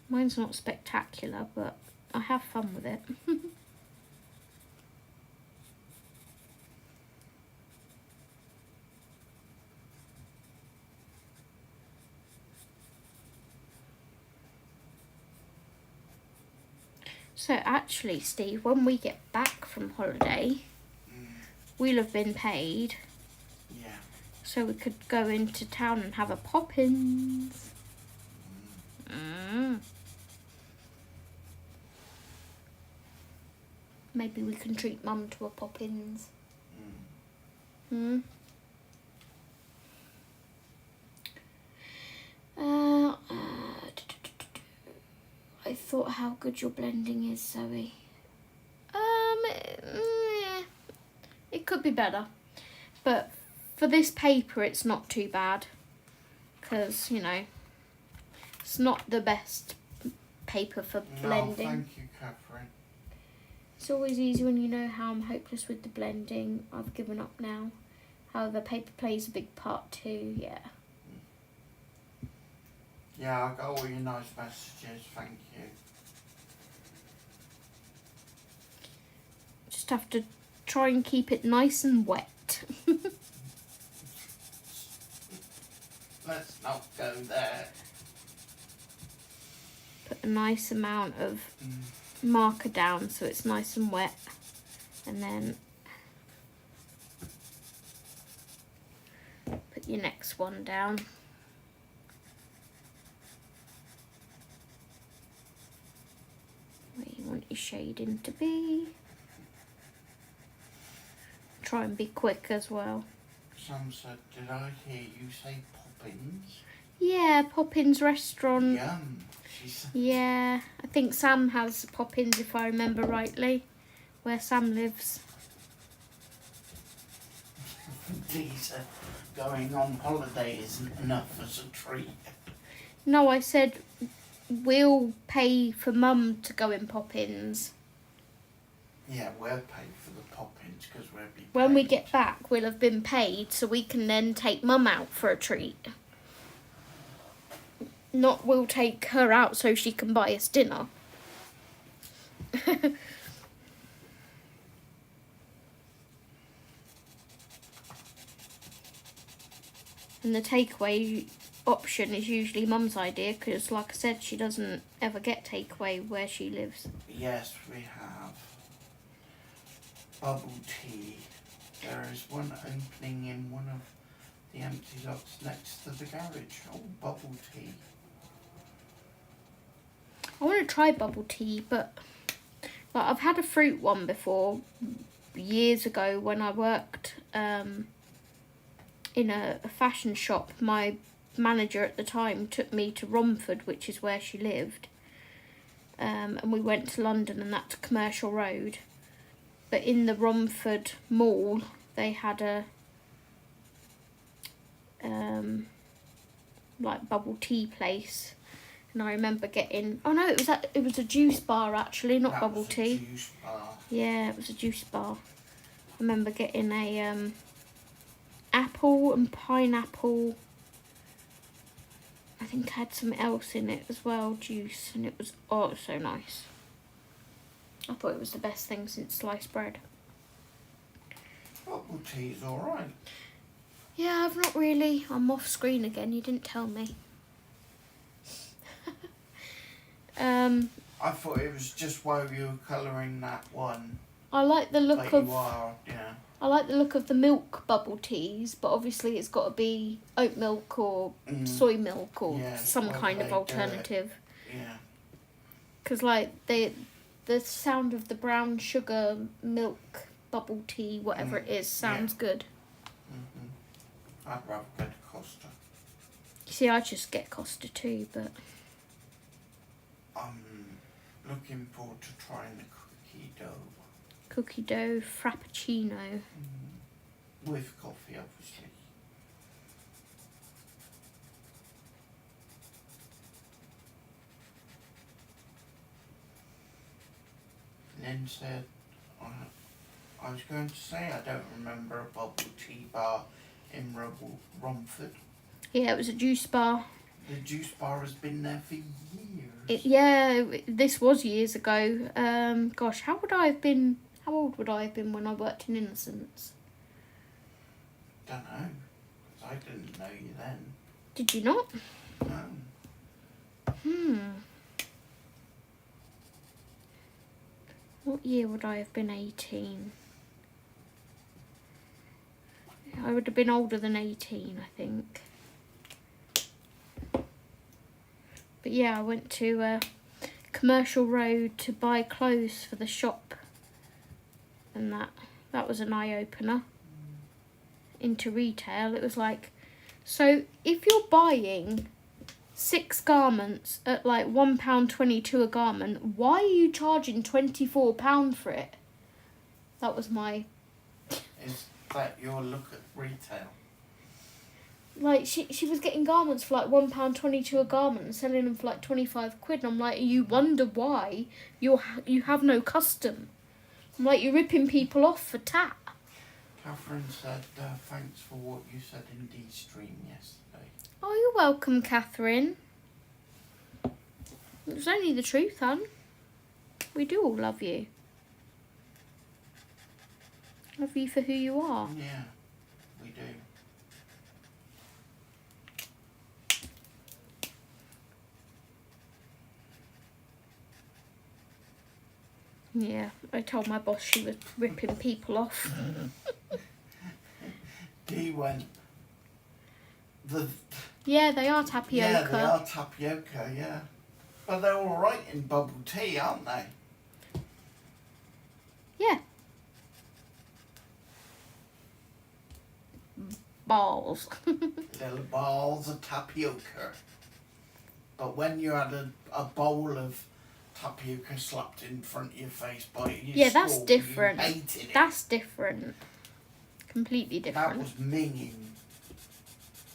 Mine's not spectacular, but I have fun with it. So actually, Steve, when we get back from holiday, we'll have been paid. Yeah. So we could go into town and have a Poppins. Maybe we can treat Mum to a Poppins. I thought how good your blending is, Zoe. It could be better, but for this paper it's not too bad, because you know it's not the best paper for blending. No, thank you, Catherine. It's always easy when you know how I'm hopeless with the blending. I've given up now. However, paper plays a big part too, yeah. Yeah, I got all your nice messages, thank you. Just have to try and keep it nice and wet. let's not go there. Put a nice amount of marker down so it's nice and wet, and then put your next one down. Where you want your shading to be. Try and be quick as well. Sam said, did I hear you say Poppins? Yeah, Poppins restaurant. Yum, she said. Yeah, I think Sam has Poppins if I remember rightly, where Sam lives. These going on holiday isn't enough as a treat. No, I said we'll pay for Mum to go in Poppins. Yeah, we'll pay for the Poppins because we'll be paid. When we get back, we'll have been paid, so we can then take Mum out for a treat. Not we'll take her out so she can buy us dinner. And the takeaway option is usually Mum's idea because, like I said, she doesn't ever get takeaway where she lives. Yes, we have bubble tea. There is one opening in one of the empty lots next to the garage. Oh, bubble tea. I want to try bubble tea, but like, I've had a fruit one before years ago when I worked in a fashion shop. My manager at the time took me to Romford, which is where she lived, and we went to London, and that's Commercial Road. But in the Romford Mall, they had a like bubble tea place. And I remember getting... Oh no, it was a juice bar actually, not bubble tea. Juice bar. Yeah, it was a juice bar. I remember getting a apple and pineapple. I think I had something else in it as well, juice, and it was so nice. I thought it was the best thing since sliced bread. Bubble tea's alright. Yeah, I've not really... I'm off screen again, you didn't tell me. I thought it was just while you were colouring that one. I like the look But of... you are, yeah. I like the look of the milk bubble teas, but obviously it's got to be oat milk or soy milk or some kind of alternative. Yeah. Because like the sound of the brown sugar milk bubble tea, whatever it is, sounds good. I'd rather go to Costa. You see, I just get Costa too, but... I'm looking forward to trying the cookie dough. Cookie dough frappuccino. With coffee, obviously. Lynn said, I was going to say I don't remember a bubble tea bar in Romford. Yeah, it was a juice bar. The juice bar has been there for years. This was years ago. Gosh, how old would I have been when I worked in Innocence? Don't know. 'Cause I didn't know you then. Did you not? No. What year would I have been 18? I would have been older than 18, I think. But yeah, I went to Commercial Road to buy clothes for the shop. And that was an eye-opener into retail. It was like, so if you're buying 6 garments at like £1.22 a garment, why are you charging £24 for it? That was my... Is that your look at retail? Like, she was getting garments for like £1.22 a garment and selling them for like 25 quid. And I'm like, you wonder why you have no custom. I'm like, you're ripping people off for tat. Catherine said, thanks for what you said in Livestream yesterday. Oh, you're welcome, Catherine. It was only the truth, hon. We do all love you. Love you for who you are. Yeah, we do. Yeah, I told my boss she was ripping people off. He went, Yeah, they are tapioca. yeah, they are tapioca, yeah. But they're all right in bubble tea, aren't they? Yeah. Balls. Little balls of tapioca. But when you had a bowl of tapioca slapped in front of your face by your Yeah, that's school, different. you hated it. That's different. Completely different. That was minging.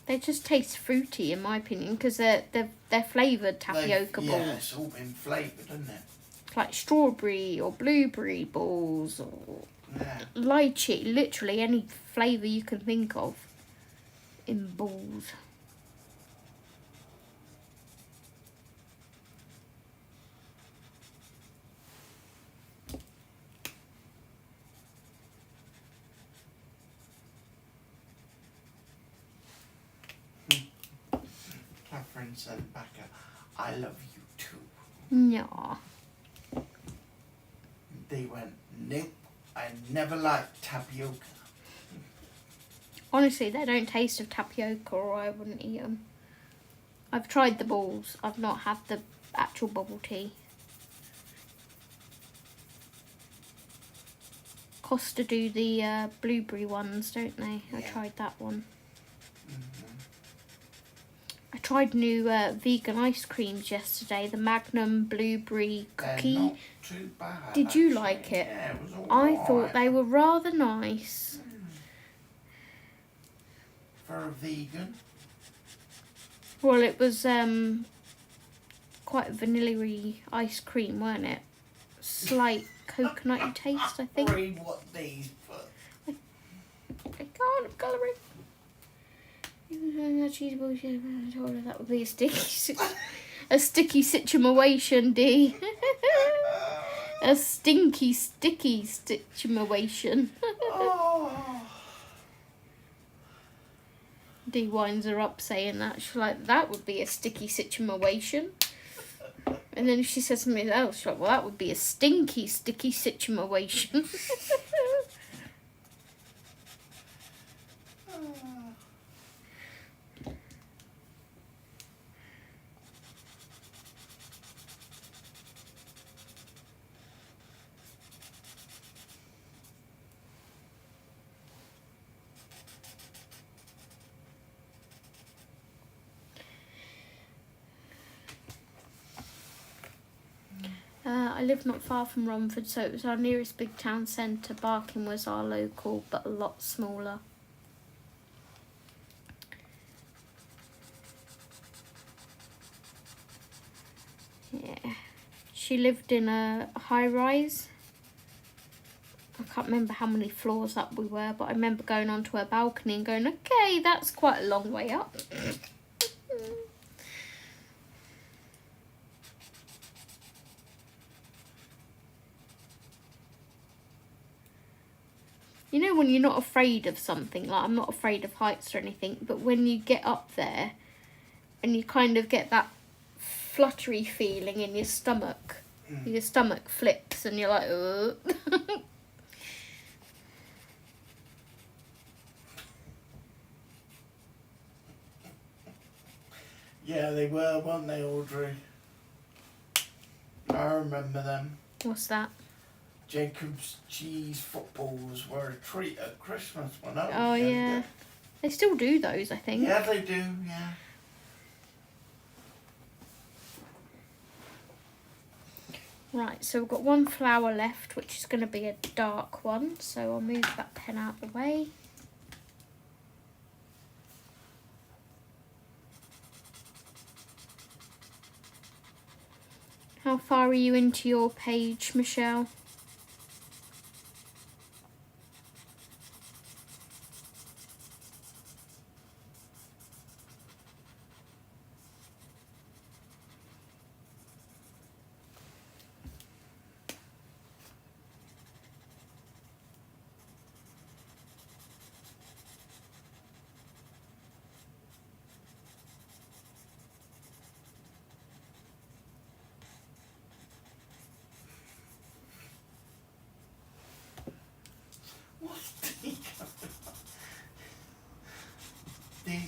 They just taste fruity, in my opinion, because they're flavoured tapioca balls. Yeah, it's all been flavoured, isn't it? Like strawberry or blueberry balls or lychee. Literally any flavour you can think of in balls. Catherine sent back I love you too. No. They went, nope, I never liked tapioca. Honestly, they don't taste of tapioca or I wouldn't eat them. I've tried the balls. I've not had the actual bubble tea. Costa do the blueberry ones, don't they? Yeah. I tried that one. Mm-hmm. I tried new vegan ice creams yesterday. The Magnum blueberry cookie. They're not too bad. Did you actually. like it? Yeah, it was all I right. thought they were rather nice. For a vegan. Well, it was quite a vanilla-y ice cream, weren't it? Slight coconutty taste, I think. Read what these put. I can't, I'm colouring. Cheese bullshit. I told her that would be a sticky situation, D. A sticky situation. Oh. D winds her up saying that. She's like, that would be a sticky situation. And then she says something else. She's like, well, that would be a sticky situation. I live not far from Romford, so it was our nearest big town centre. Barking was our local, but a lot smaller. Yeah. She lived in a high-rise. I can't remember how many floors up we were, but I remember going onto her balcony and going, okay, that's quite a long way up. You know when you're not afraid of something, like I'm not afraid of heights or anything, but when you get up there and you kind of get that fluttery feeling in your stomach flips and you're like, ugh. Yeah, they were, weren't they, Audrey? I remember them. What's that? Jacob's cheese footballs were a treat at Christmas when I was Oh, younger. yeah. They still do those, I think. Yeah, they do, yeah. Right, so we've got one flower left, which is going to be a dark one. So I'll move that pen out of the way. How far are you into your page, Michelle?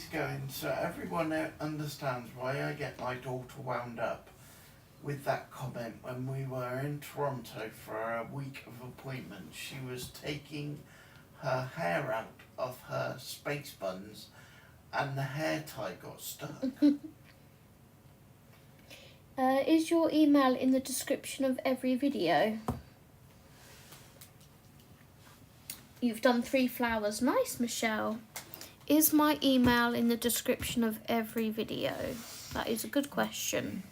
he's going, so everyone understands why I get my daughter wound up with that comment when we were in Toronto for a week of appointments. She was taking her hair out of her space buns and the hair tie got stuck. Is your email in the description of every video? You've done 3 flowers. Nice, Michelle. Is my email in the description of every video? That is a good question.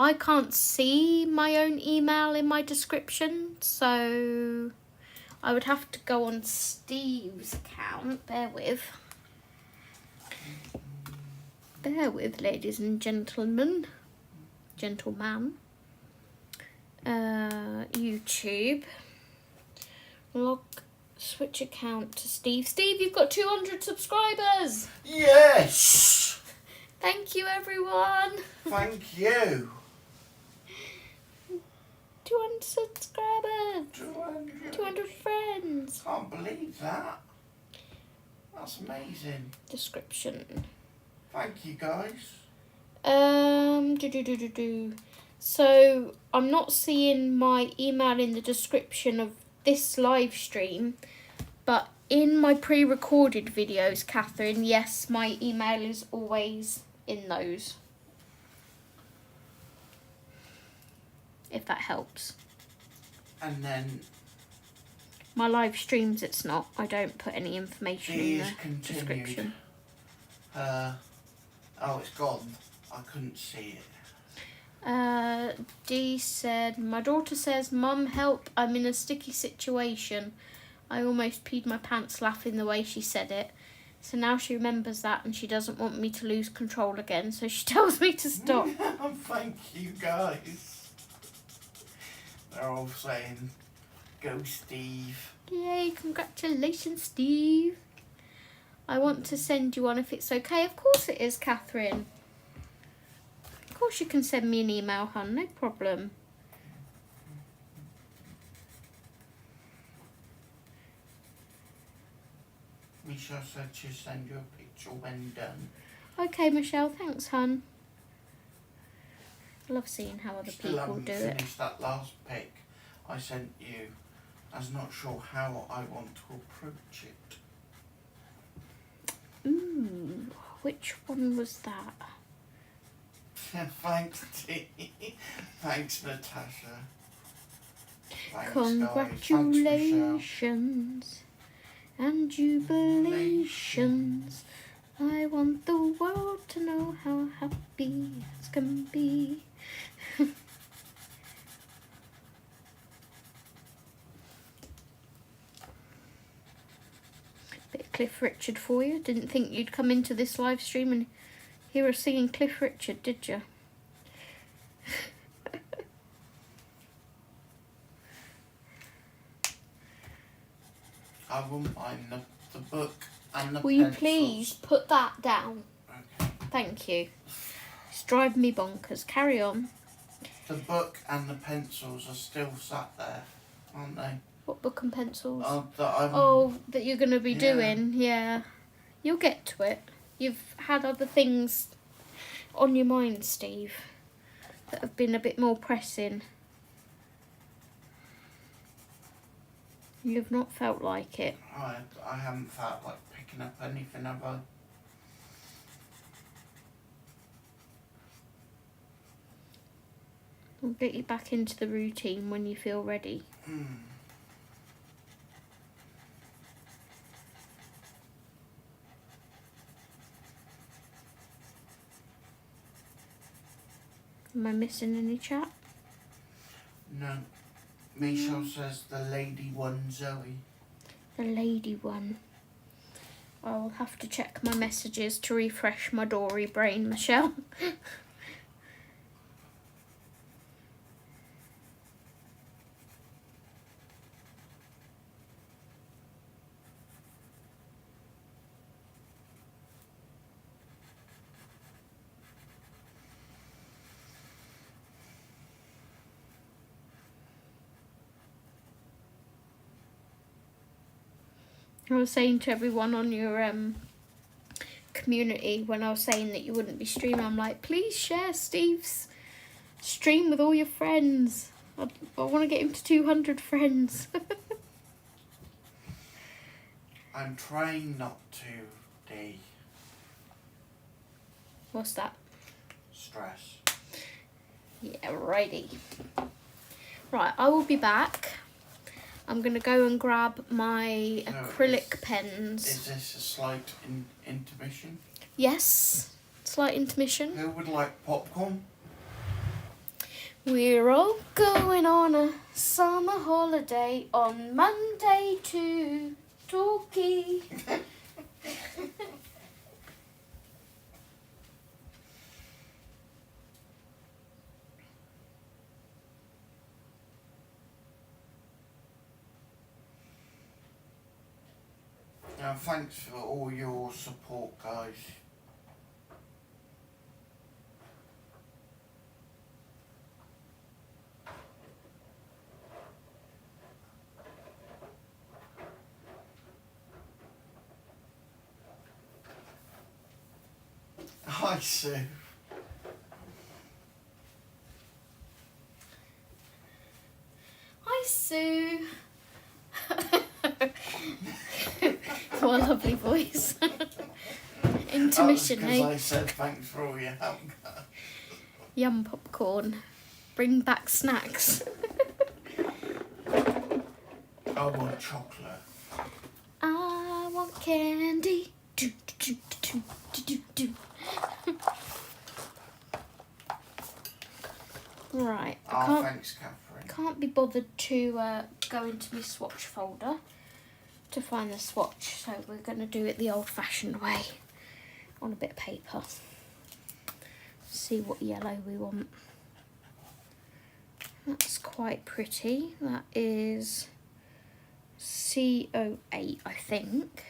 I can't see my own email in my description, so I would have to go on Steve's account. Bear with. Bear with, ladies and gentlemen. Gentleman. YouTube. Switch account to Steve. Steve, you've got 200 subscribers. Yes! Thank you, everyone. Thank you. 200 subscribers. 200 friends. Can't believe that. That's amazing. Description. Thank you, guys. So I'm not seeing my email in the description of this live stream, but in my pre-recorded videos, Catherine, yes, my email is always in those. If that helps. And then my live streams, it's not. I don't put any information in the description. Oh, it's gone. I couldn't see it. Dee said, my daughter says, Mum, help, I'm in a sticky situation. I almost peed my pants laughing the way she said it. So now she remembers that and she doesn't want me to lose control again, so she tells me to stop. Thank you, guys. They're all saying, go Steve. Yay, congratulations, Steve. I want to send you one if it's okay. Of course it is, Catherine. Of course you can send me an email, hon, no problem. Michelle said she'll send you a picture when done. Okay, Michelle, thanks, hon. I love seeing how other Still people haven't do it. finished that last pic I sent you. I was not sure how I want to approach it. Ooh, which one was that? Thanks, T. Thanks, Natasha. Thanks, Congratulations and jubilations. I want the world to know how happy it's gonna be. Bit of Cliff Richard for you. Didn't think you'd come into this live stream and hear us singing Cliff Richard, did you? I wouldn't mind the book and the Will pencils. you please put that down? Okay. Thank you. It's driving me bonkers. Carry on. The book and the pencils are still sat there, aren't they? What book and pencils? That you're going to be doing. Yeah. You'll get to it. You've had other things on your mind, Steve, that have been a bit more pressing. You've not felt like it. I haven't felt like picking up anything, have I? We'll get you back into the routine when you feel ready. Am I missing any chat? No. Michelle says the lady one, Zoe. The lady one. I'll have to check my messages to refresh my Dory brain, Michelle. I was saying to everyone on your community when I was saying that you wouldn't be streaming, I'm like, please share Steve's stream with all your friends. I want to get him to 200 friends. I'm trying not to, Dee. What's that? Stress. Yeah, righty. Right, I will be back. I'm going to go and grab my acrylic pens. Is this a slight intermission? Yes, slight intermission. Who would like popcorn? We're all going on a summer holiday on Monday to Torquay. Thanks for all your support, guys. Hi, Sue. Hi, Sue. What a lovely voice. Intermission, Because eh? I said thanks for all your help. Yum popcorn. Bring back snacks. I want chocolate. I want candy. Do, do, do, do, do, do. Right. Thanks, Catherine. Can't be bothered to go into my swatch folder to find the swatch, so we're going to do it the old-fashioned way on a bit of paper. See what yellow we want. That's quite pretty. That is CO8, I think.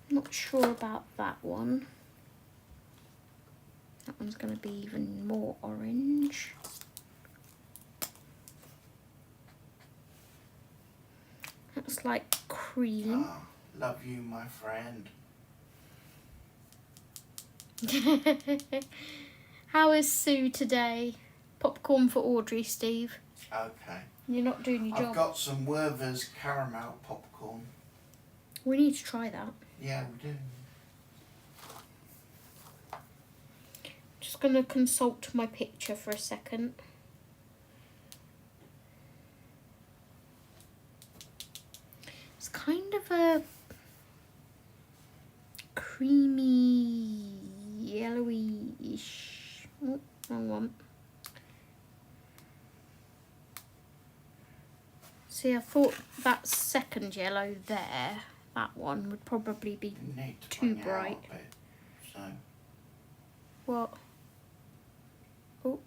Not sure about that one. That one's going to be even more orange. That's like cream. Ah, love you, my friend. How is Sue today? Popcorn for Audrey, Steve. Okay. You're not doing your job. I've got some Werther's caramel popcorn. We need to try that. Yeah, we do. Just going to consult my picture for a second. It's kind of a creamy, yellowy-ish. Oh, wrong one. See, I thought that second yellow there, that one would probably be Need to too bring it bright. out a bit, so What? Oh,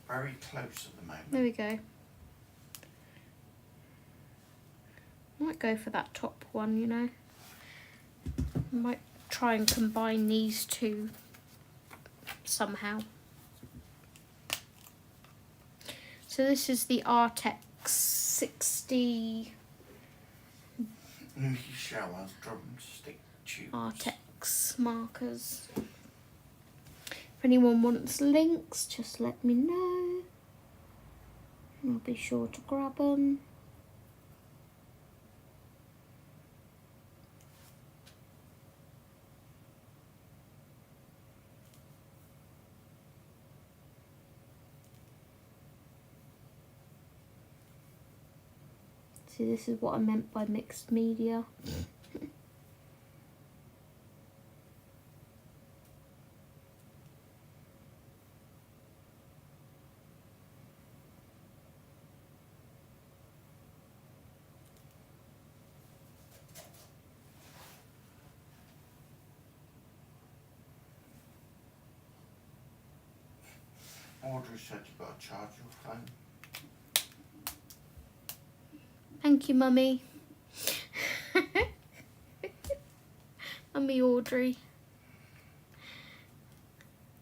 very close at the moment. there we go. Might go for that top one, you know. Might try and combine these two somehow. So this is the Artex 60 Michelle has drumstick tubes. Artex markers. If anyone wants links, just let me know. I'll be sure to grab them. See, this is what I meant by mixed media. Audrey said you've got to charge your phone. Thank you, Mummy. Mummy Audrey.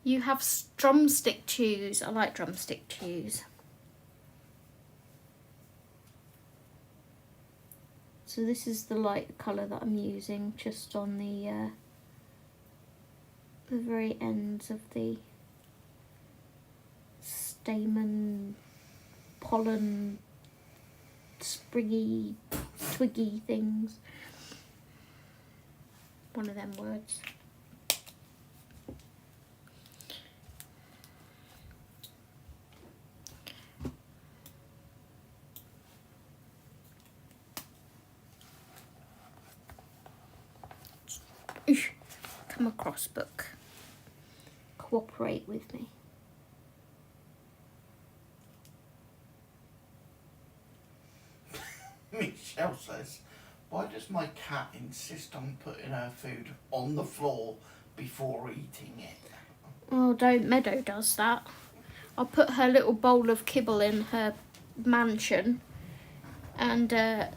You have drumstick chews. I like drumstick chews. So this is the light colour that I'm using, just on the very ends of the stamen, pollen, spriggy, twiggy things. One of them words. Come across, book. Cooperate with me. Michelle says, why does my cat insist on putting her food on the floor before eating it? Oh, don't. Meadow does that. I'll put her little bowl of kibble in her mansion, and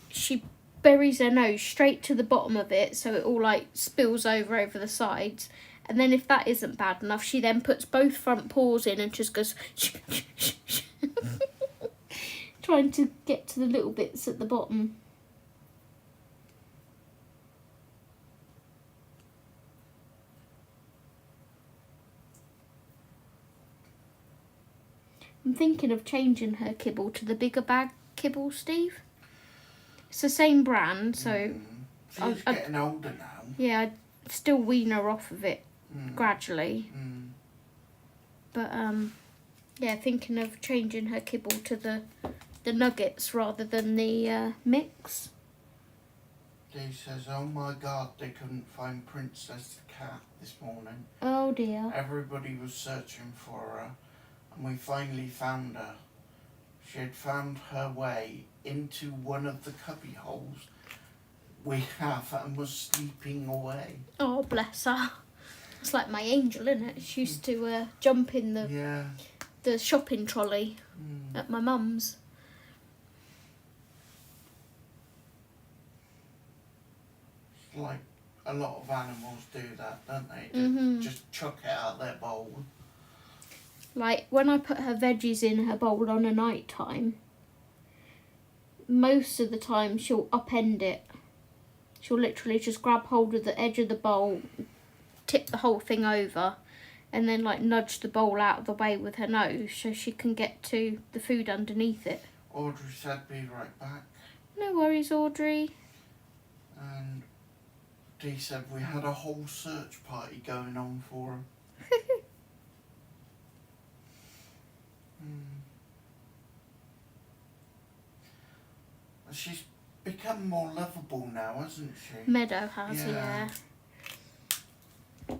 she buries her nose straight to the bottom of it, so it all like spills over the sides. And then if that isn't bad enough, she then puts both front paws in and just goes trying to get to the little bits at the bottom. I'm thinking of changing her kibble to the bigger bag kibble, Steve. It's the same brand, so... She's getting older now. Yeah, I'd still wean her off of it gradually. But, yeah, thinking of changing her kibble to the nuggets rather than the mix. Dee says, oh my God, they couldn't find Princess the cat this morning. Oh dear. Everybody was searching for her, and we finally found her. She had found her way into one of the cubby holes we have and was sleeping away. Oh, bless her. It's like my angel, isn't it? She used to jump in the shopping trolley at my mum's. It's like a lot of animals do that, don't they? Just chuck it out their bowl. Like, when I put her veggies in her bowl on a night time, most of the time she'll upend it. She'll literally just grab hold of the edge of the bowl, tip the whole thing over, and then like nudge the bowl out of the way with her nose so she can get to the food underneath it. Audrey said, be right back. No worries, Audrey. And Dee said, we had a whole search party going on for her. She's become more lovable now, hasn't she? Meadow has, yeah.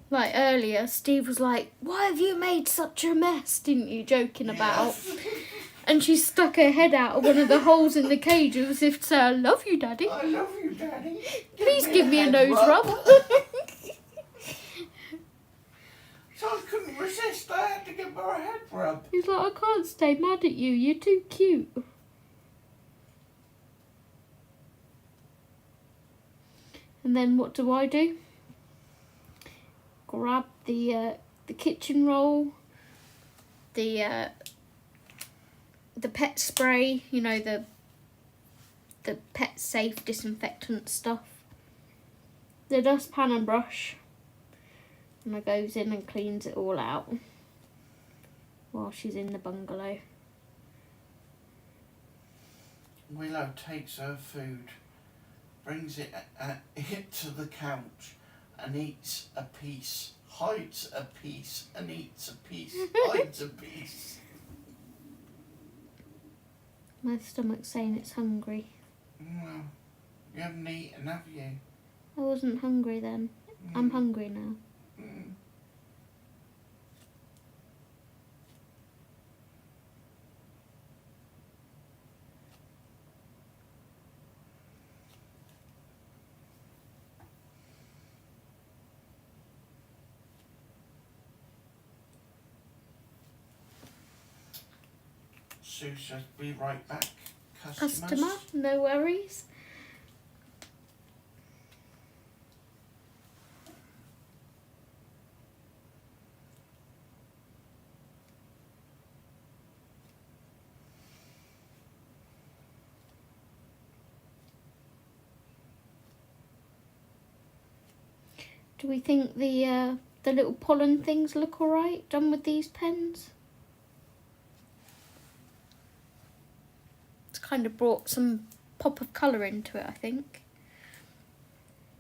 Like earlier, Steve was like, why have you made such a mess, didn't you, joking about? And she stuck her head out of one of the holes in the cage as if to say, I love you, Daddy. I love you, Daddy. Please give me a nose rub. So I couldn't resist, I had to give her a head rub. He's like, I can't stay mad at you, you're too cute. And then what do? Grab the kitchen roll, the pet spray, you know, the pet safe disinfectant stuff, the dustpan and brush, and I goes in and cleans it all out while she's in the bungalow. Willow takes her food, brings it to the couch and eats a piece, hides a piece and eats a piece, hides a piece. My stomach's saying it's hungry. Well, you haven't eaten, have you? I wasn't hungry then. I'm hungry now. Sue says, be right back, Customer, no worries. Do we think the little pollen things look alright done with these pens? It's kind of brought some pop of colour into it, I think.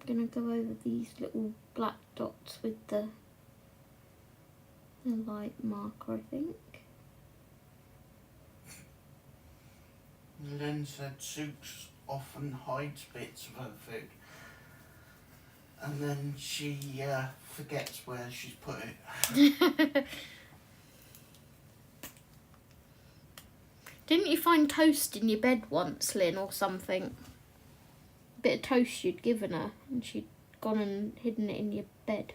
I'm going to go over these little black dots with the light marker, I think. Lynn said Sukes often hides bits of her food, and then she forgets where she's put it. Didn't you find toast in your bed once, Lynn, or something? A bit of toast you'd given her, and she'd gone and hidden it in your bed.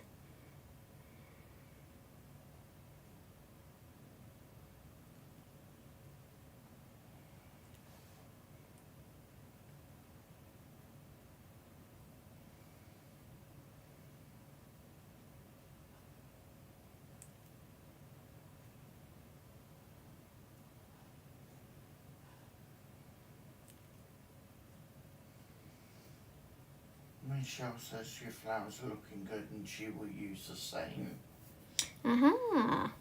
Michelle says your flowers are looking good and she will use the same. Aha.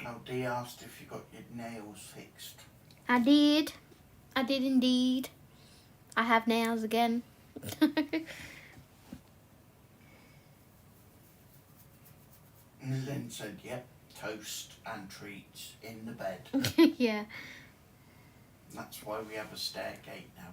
Oh, Dee asked if you got your nails fixed. I did. I did indeed. I have nails again. And Lynn said, yep, toast and treats in the bed. Yeah. That's why we have a stair gate now.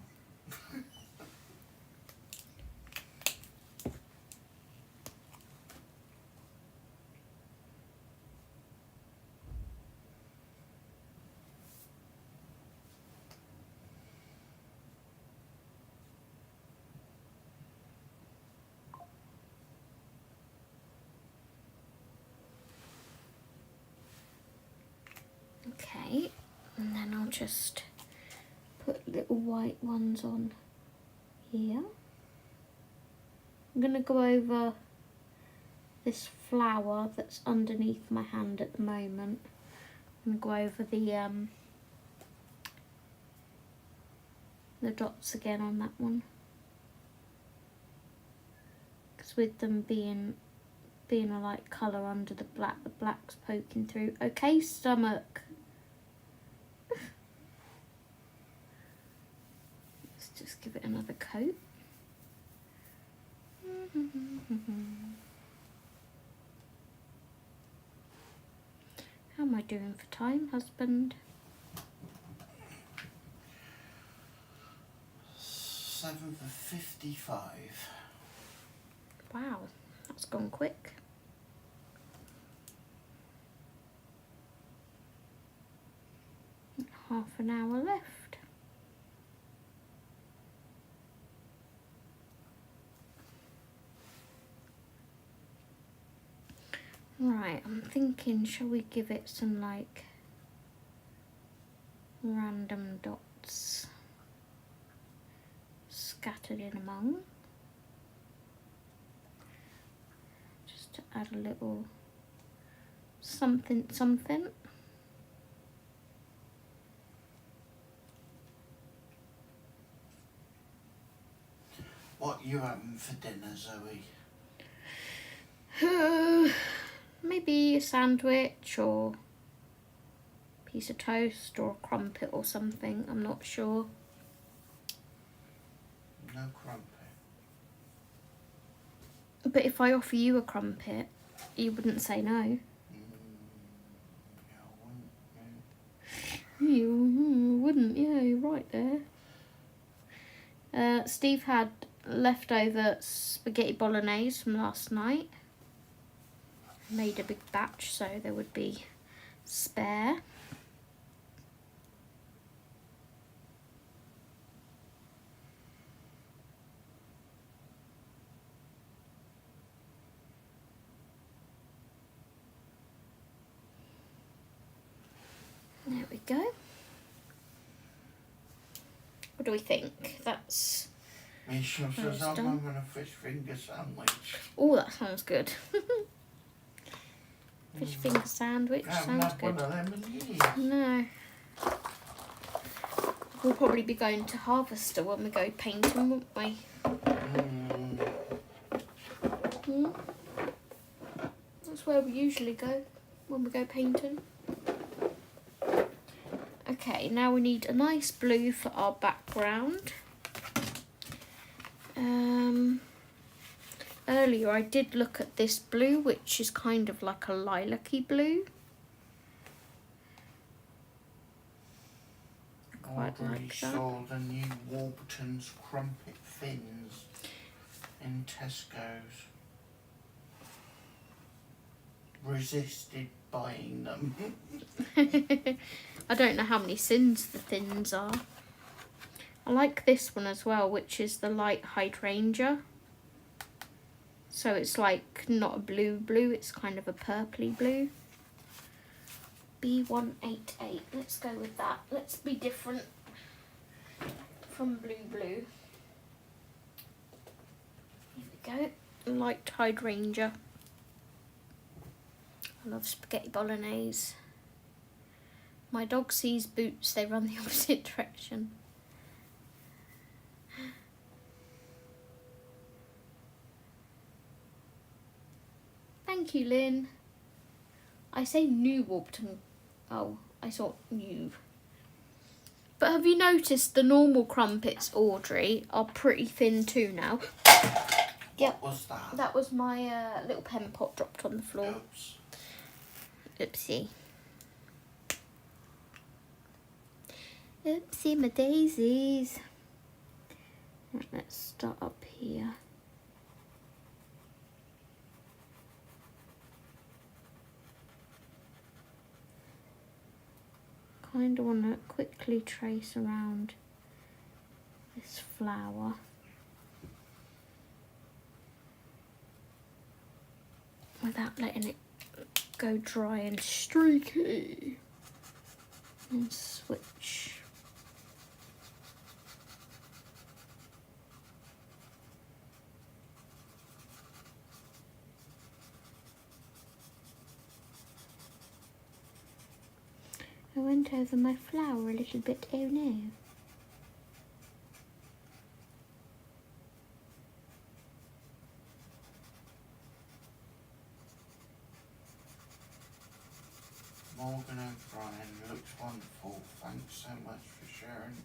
Okay, and then I'll just put little white ones on here. I'm going to go over this flower that's underneath my hand at the moment and go over the dots again on that one, because with them being a light colour under the black's poking through. Okay, stomach. Let's just give it another coat. How am I doing for time, husband? 7:55. Wow, that's gone quick. Half an hour left. Right, I'm thinking, shall we give it some like random dots scattered in among, just to add a little something something. What you having for dinner, Zoe? Maybe a sandwich or a piece of toast or a crumpet or something, I'm not sure. No crumpet. But if I offer you a crumpet, you wouldn't say no. Yeah, I wouldn't. You wouldn't, yeah, you're right there. Steve had leftover spaghetti bolognese from last night. Made a big batch, so there would be spare. There we go. What do we think? That's... Michelle says, Those I'm done. having a fish finger sandwich. Oh, that sounds good. Fish finger sandwich I haven't sounds had one good. of them in years. No. We'll probably be going to Harvester when we go painting, won't we? That's where we usually go when we go painting. Okay, now we need a nice blue for our background. Earlier I did look at this blue, which is kind of like a lilac-y blue. Already saw the new Warburton's Crumpet Fins in Tesco's. Resisted buying them. I don't know how many sins the thins are. I like this one as well, which is the light hydrangea. So it's like not a blue, it's kind of a purpley blue. B188, let's go with that. Let's be different from blue. Here we go, light hydrangea. I love spaghetti bolognese. My dog sees boots, they run the opposite direction. Thank you, Lynn. I say new Warburton. Oh, I thought new. But have you noticed the normal crumpets, Audrey, are pretty thin too now? Yep. What was that? That was my little pen pot dropped on the floor. Oops. Oopsie. Oopsie my daisies. Right, let's start up here. Kind of want to quickly trace around this flower. Without letting it go dry and streaky. And switch. I went over my flower a little bit, oh no. Morgan O'Brien looks wonderful. Thanks so much for sharing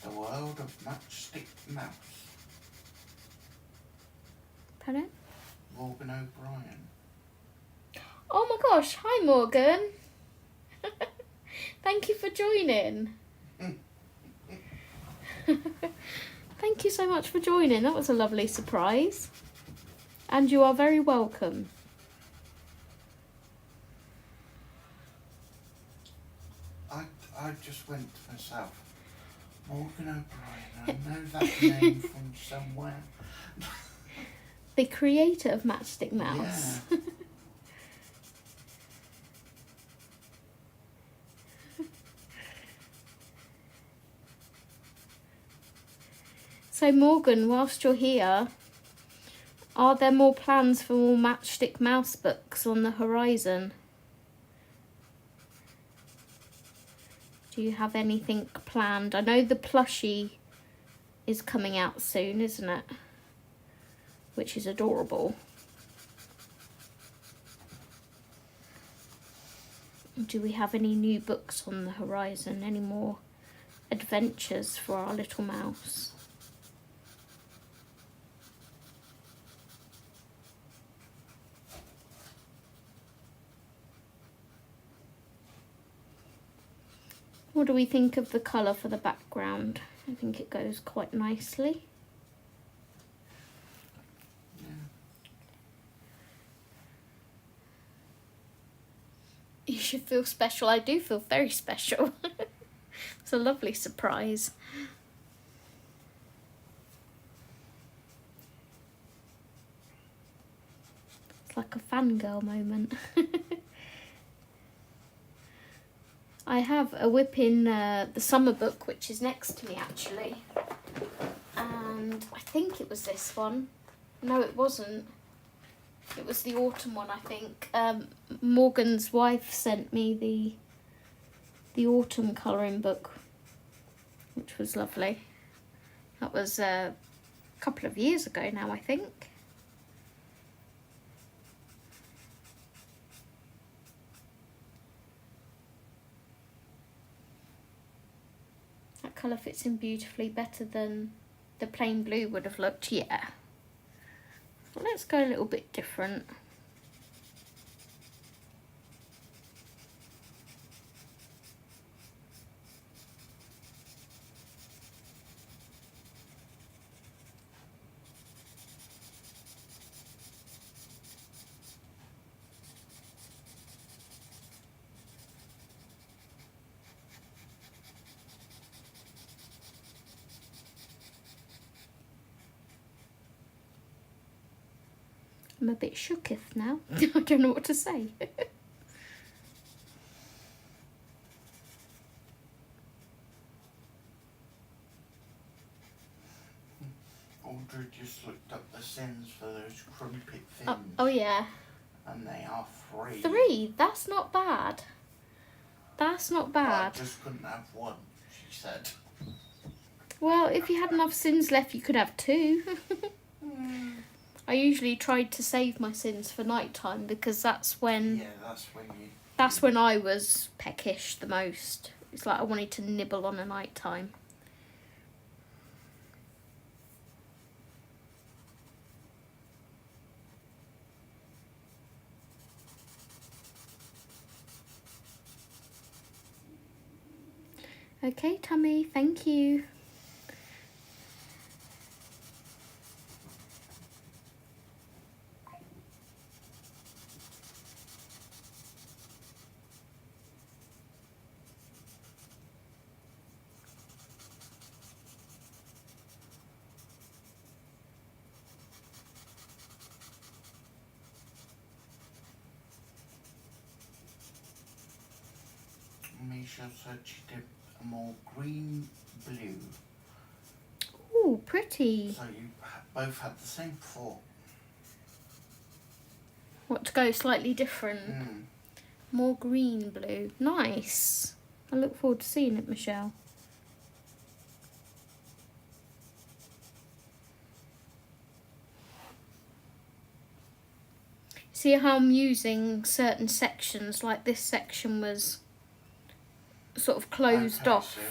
the world of Matchstick Mouse. Pardon? Morgan O'Brien. Oh my gosh, hi Morgan. Thank you for joining. Thank you so much for joining. That was a lovely surprise. And you are very welcome. I just went to myself, Morgan O'Brien, I know that name from somewhere. The creator of Matchstick Mouse. Yeah. So Morgan, whilst you're here, are there more plans for more Matchstick Mouse books on the horizon? Do you have anything planned? I know the plushie is coming out soon, isn't it? Which is adorable. Do we have any new books on the horizon? Any more adventures for our little mouse? What do we think of the colour for the background? I think it goes quite nicely. Yeah. You should feel special. I do feel very special. It's a lovely surprise. It's like a fangirl moment. I have a Whippin' the Summer book, which is next to me actually. And I think it was this one. No, it wasn't. It was the autumn one, I think. Morgan's wife sent me the autumn colouring book. which was lovely. That was a couple of years ago now, I think. That colour fits in beautifully, better than the plain blue would have looked, yeah. Well, let's go a little bit different. I'm a bit shooketh now. I don't know what to say. Audrey just looked up the sins for those crumpet fins. Oh yeah. And they are 3. 3? That's not bad. That's not bad. I just couldn't have one, she said. Well, if you had enough sins left, you could have 2. I usually tried to save my sins for night time because that's when... Yeah, that's when you... That's when I was peckish the most. It's like I wanted to nibble on a night time. Okay, Tummy, thank you. Misha said she did a more green blue. Ooh, pretty. So you both had the same thought. What, to go slightly different? More green blue. Nice. I look forward to seeing it, Michelle. See how I'm using certain sections, like this section was sort of closed off. Sue.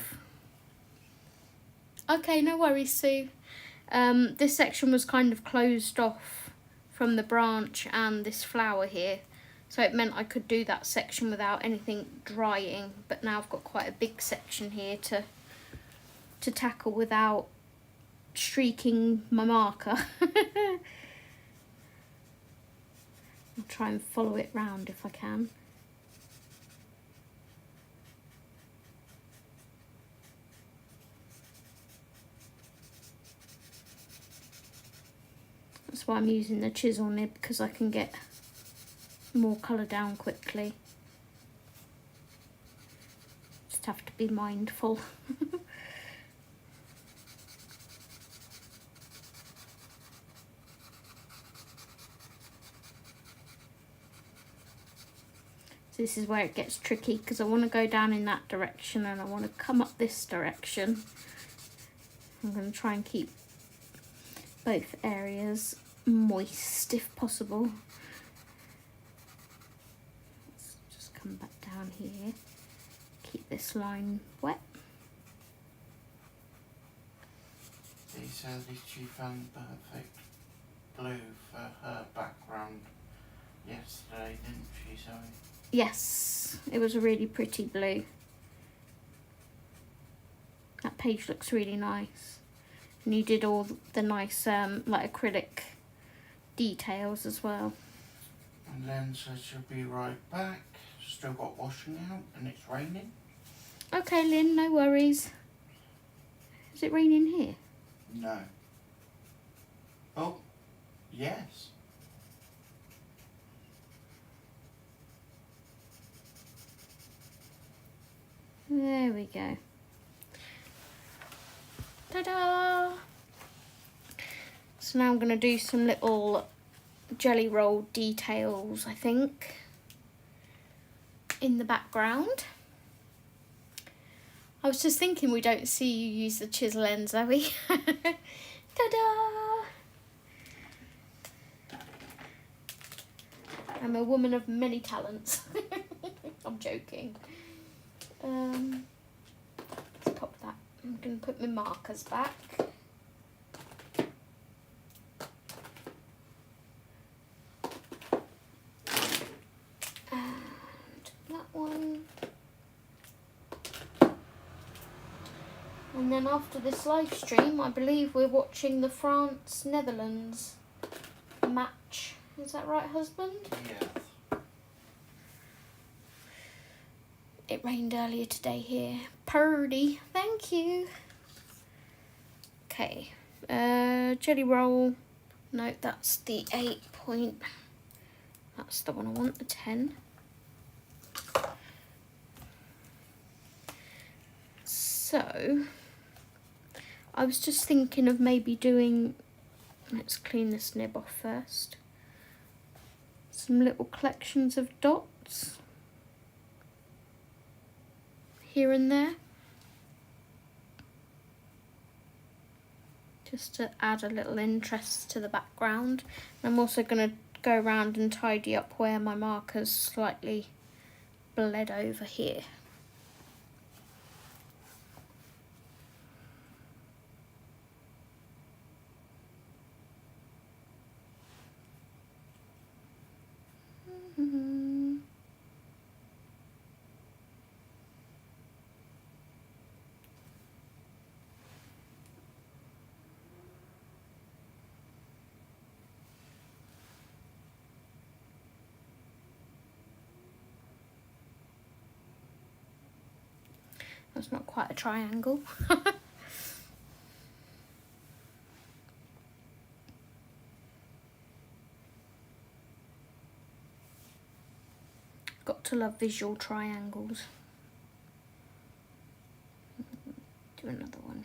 Okay, no worries, Sue. This section was kind of closed off from the branch and this flower here, so it meant I could do that section without anything drying, but now I've got quite a big section here to tackle without streaking my marker. I'll try and follow it round if I can. That's why I'm using the chisel nib, because I can get more colour down quickly. Just have to be mindful. So this is where it gets tricky, because I want to go down in that direction and I want to come up this direction. I'm going to try and keep both areas moist if possible. Let's just come back down here. Keep this line wet. She said that she found perfect blue for her background yesterday, didn't she, Zoe? Yes, it was a really pretty blue. That page looks really nice. And you did all the nice like acrylic details as well. And Len says she'll be right back. Still got washing out and it's raining. Okay, Lynn, no worries. Is it raining here? No. Oh, yes. There we go. Ta-da! So now I'm going to do some little jelly roll details, I think, in the background. I was just thinking we don't see you use the chisel ends, Zoe. Ta-da! I'm a woman of many talents. I'm joking. Let's pop that. I'm going to put my markers back. And that one. And then after this live stream, I believe we're watching the France-Netherlands match. Is that right, husband? Yes. It rained earlier today here. Purdy, thank you. Okay, jelly roll. No, that's the 8 point. That's the one I want, the 10. So, I was just thinking of maybe doing, let's clean this nib off first. Some little collections of dots. Here and there. Just to add a little interest to the background. I'm also going to go around and tidy up where my markers slightly bled over here. That's not quite a triangle. Got to love visual triangles. Do another one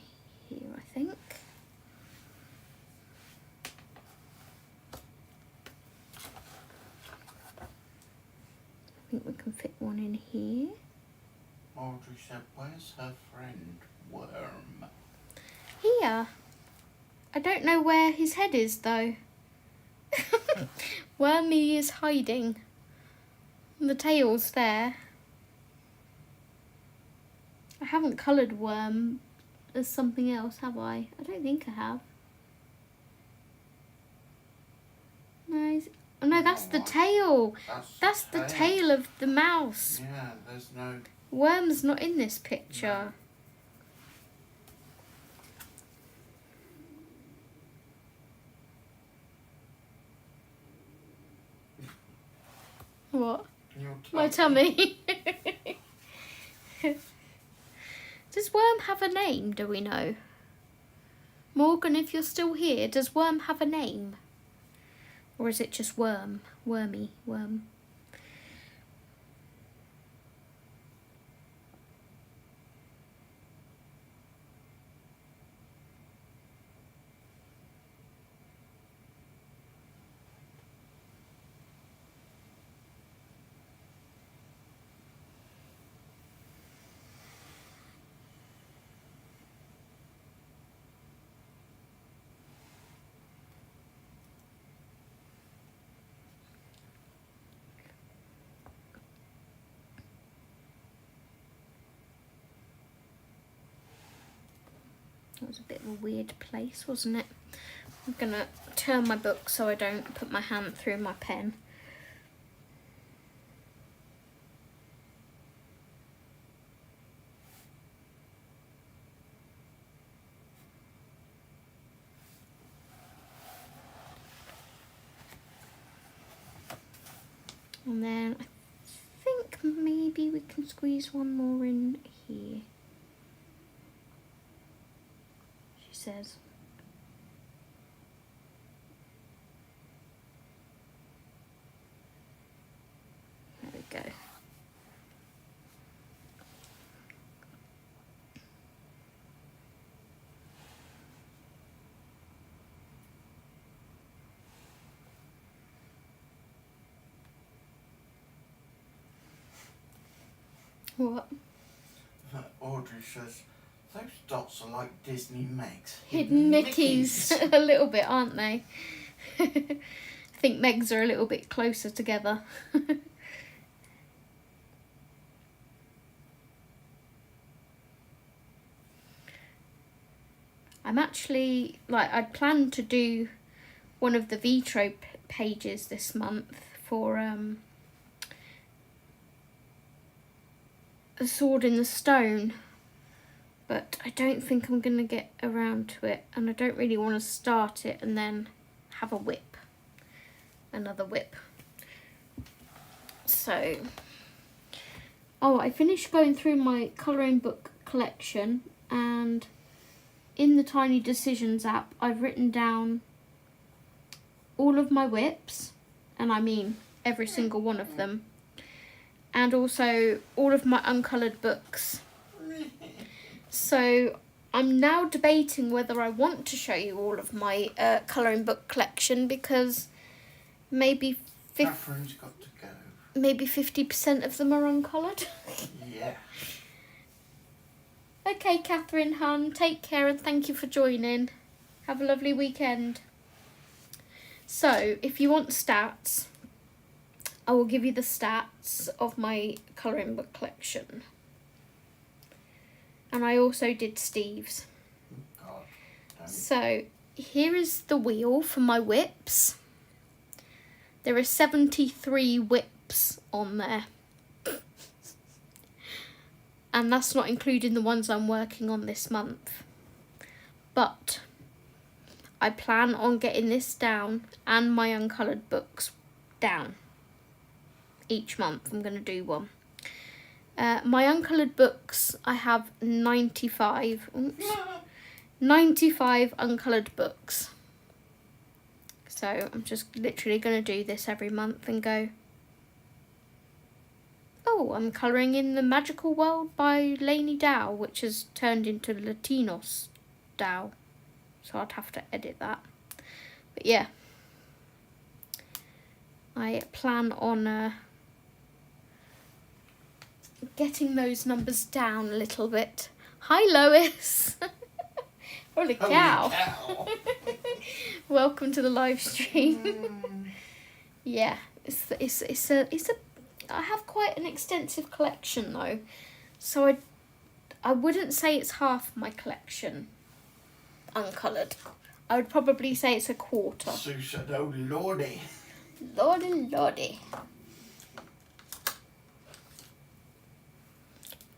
here, I think. I think we can fit one in here. Audrey said, where's her friend Worm? Here. I don't know where his head is though. Wormy is hiding. The tail's there. I haven't coloured Worm as something else, have I? I don't think I have. No, oh no, that's the tail. That's the tail of the mouse. Yeah, there's no... Worm's not in this picture. No. What? My tummy. Does Worm have a name, do we know? Morgan, if you're still here, does Worm have a name? Or is it just Worm? Wormy, Worm. That was a bit of a weird place, wasn't it? I'm gonna turn my book so I don't put my hand through my pen. And then I think maybe we can squeeze one more in here. She says. There we go. What? Audrey says, those dots are like Disney Megs. Hidden Mickeys. A little bit, aren't they? I think Megs are a little bit closer together. I'm actually, like, I'd planned to do one of the Vitro pages this month for A Sword in the Stone, but I don't think I'm going to get around to it, and I don't really want to start it and then have a whip, another whip. So, I finished going through my colouring book collection, and in the Tiny Decisions app I've written down all of my whips, and I mean every single one of them, and also all of my uncoloured books. So I'm now debating whether I want to show you all of my colouring book collection, because maybe Catherine's got to go. Maybe 50% of them are uncoloured. Yeah. Okay, Catherine Hun, take care and thank you for joining. Have a lovely weekend. So, if you want stats, I will give you the stats of my colouring book collection. And I also did Steve's. God, don't. So, here is the wheel for my whips. There are 73 whips on there. And that's not including the ones I'm working on this month. But I plan on getting this down and my uncoloured books down. Each month I'm going to do one. My uncoloured books, I have 95. Oops, 95 uncoloured books. So I'm just literally going to do this every month and go, oh, I'm colouring in The Magical World by Lainey Dow, which has turned into Latinos Dow. So I'd have to edit that. But yeah, I plan on getting those numbers down a little bit. Hi, Lois. Holy cow. Welcome to the live stream. Yeah, it's a I have quite an extensive collection though, so I wouldn't say it's half my collection uncoloured. I would probably say it's a quarter. Sue said, oh lordy. Lordy.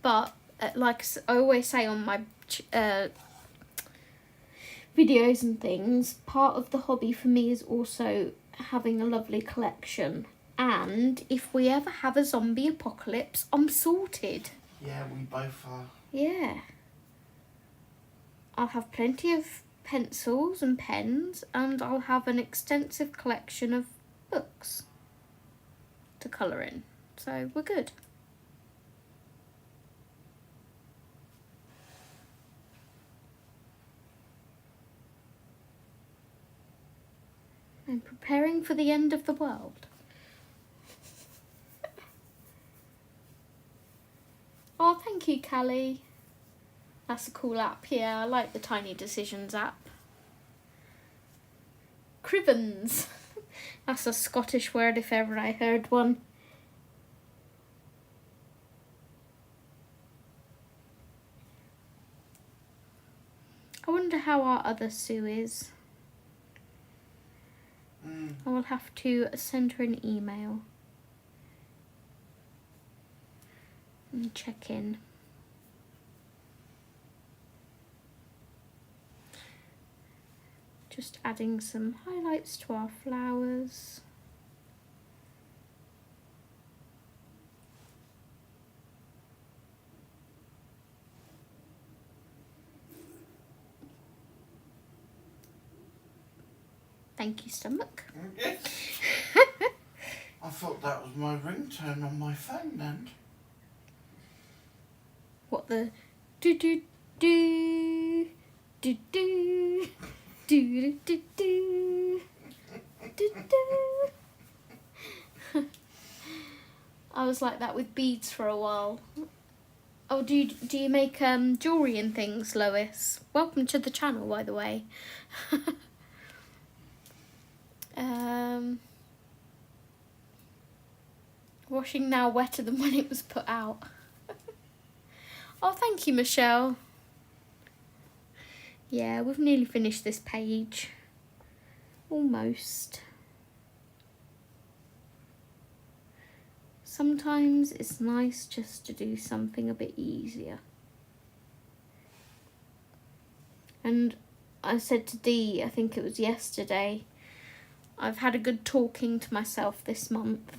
But like I always say on my videos and things, part of the hobby for me is also having a lovely collection. And if we ever have a zombie apocalypse, I'm sorted. Yeah, we both are. Yeah. I'll have plenty of pencils and pens, and I'll have an extensive collection of books to colour in. So we're good. I'm preparing for the end of the world. Oh, thank you, Callie. That's a cool app. Yeah, I like the Tiny Decisions app. Crivens. That's a Scottish word if ever I heard one. I wonder how our other Sue is. I will have to send her an email and check in. Just adding some highlights to our flowers. Thank you, stomach. Yes. I thought that was my ringtone on my phone then. What the do do do do do do do do do do. I was like that with beads for a while. Oh, do you make jewellery and things, Lois? Welcome to the channel, by the way. Washing now wetter than when it was put out. Oh, thank you, Michelle. Yeah, we've nearly finished this page. Almost. Sometimes it's nice just to do something a bit easier. And I said to Dee, I think it was yesterday, I've had a good talking to myself this month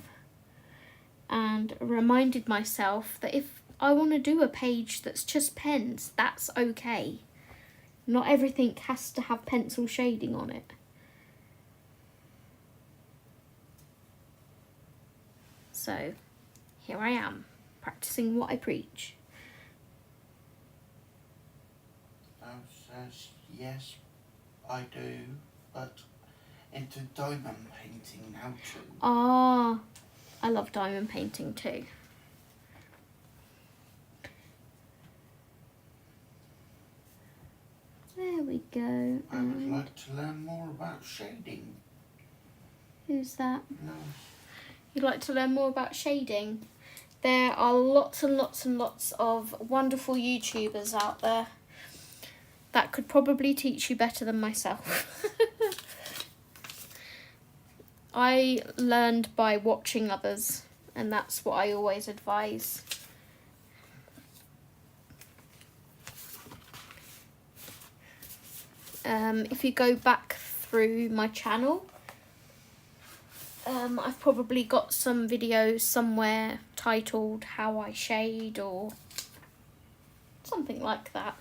and reminded myself that if I want to do a page that's just pens, that's okay. Not everything has to have pencil shading on it. So here I am, practicing what I preach. Says, yes, I do, but into diamond painting now too. Ah, I love diamond painting too. There we go. I would like to learn more about shading. Who's that? No. You'd like to learn more about shading? There are lots and lots and lots of wonderful YouTubers out there that could probably teach you better than myself. I learned by watching others, and that's what I always advise. If you go back through my channel, I've probably got some videos somewhere titled How I Shade or something like that.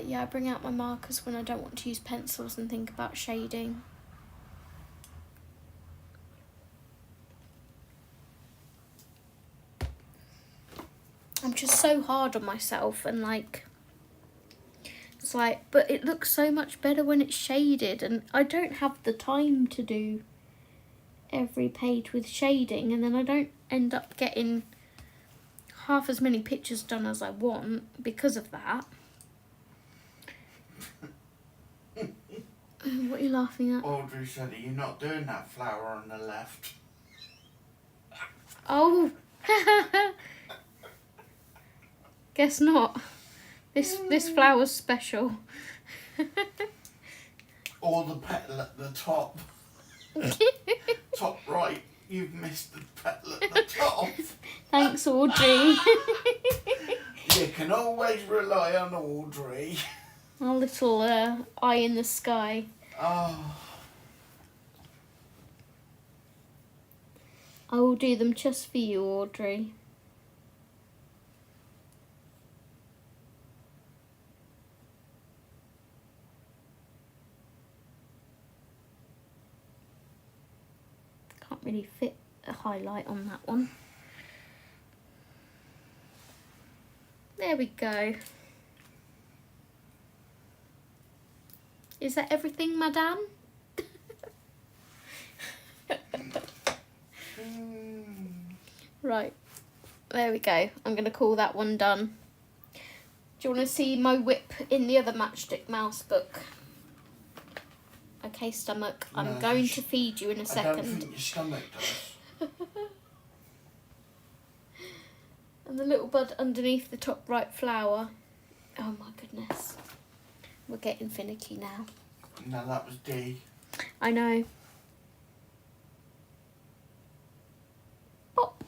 Yeah, I bring out my markers when I don't want to use pencils and think about shading. I'm just so hard on myself and like, it's like, but it looks so much better when it's shaded, and I don't have the time to do every page with shading, and then I don't end up getting half as many pictures done as I want because of that. What are you laughing at? Audrey said, are you not doing that flower on the left? Oh, guess not. This flower's special. Or the petal at the top. Top right, you've missed the petal at the top. Thanks, Audrey. You can always rely on Audrey. Our little eye in the sky. Oh. I will do them just for you, Audrey. Can't really fit a highlight on that one. There we go. Is that everything, madame? Right, there we go. I'm going to call that one done. Do you want to see my whip in the other Matchstick mouse book? Okay, stomach, I'm going to feed you in a second. I don't think your stomach does. And the little bud underneath the top right flower. Oh my goodness. We're getting finicky now. No, that was D. I know. Pop.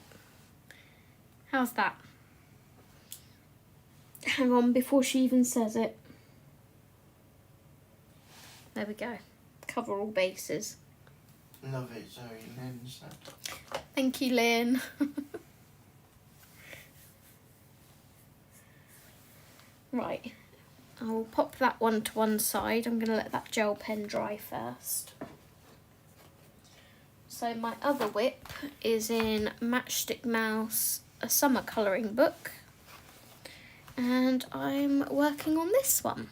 How's that? Hang on, before she even says it. There we go. Cover all bases. Love it, Zoe. Lynn said. Thank you, Lynn. Right. I'll pop that one to one side. I'm going to let that gel pen dry first. So my other whip is in Matchstick Mouse, a summer colouring book. And I'm working on this one.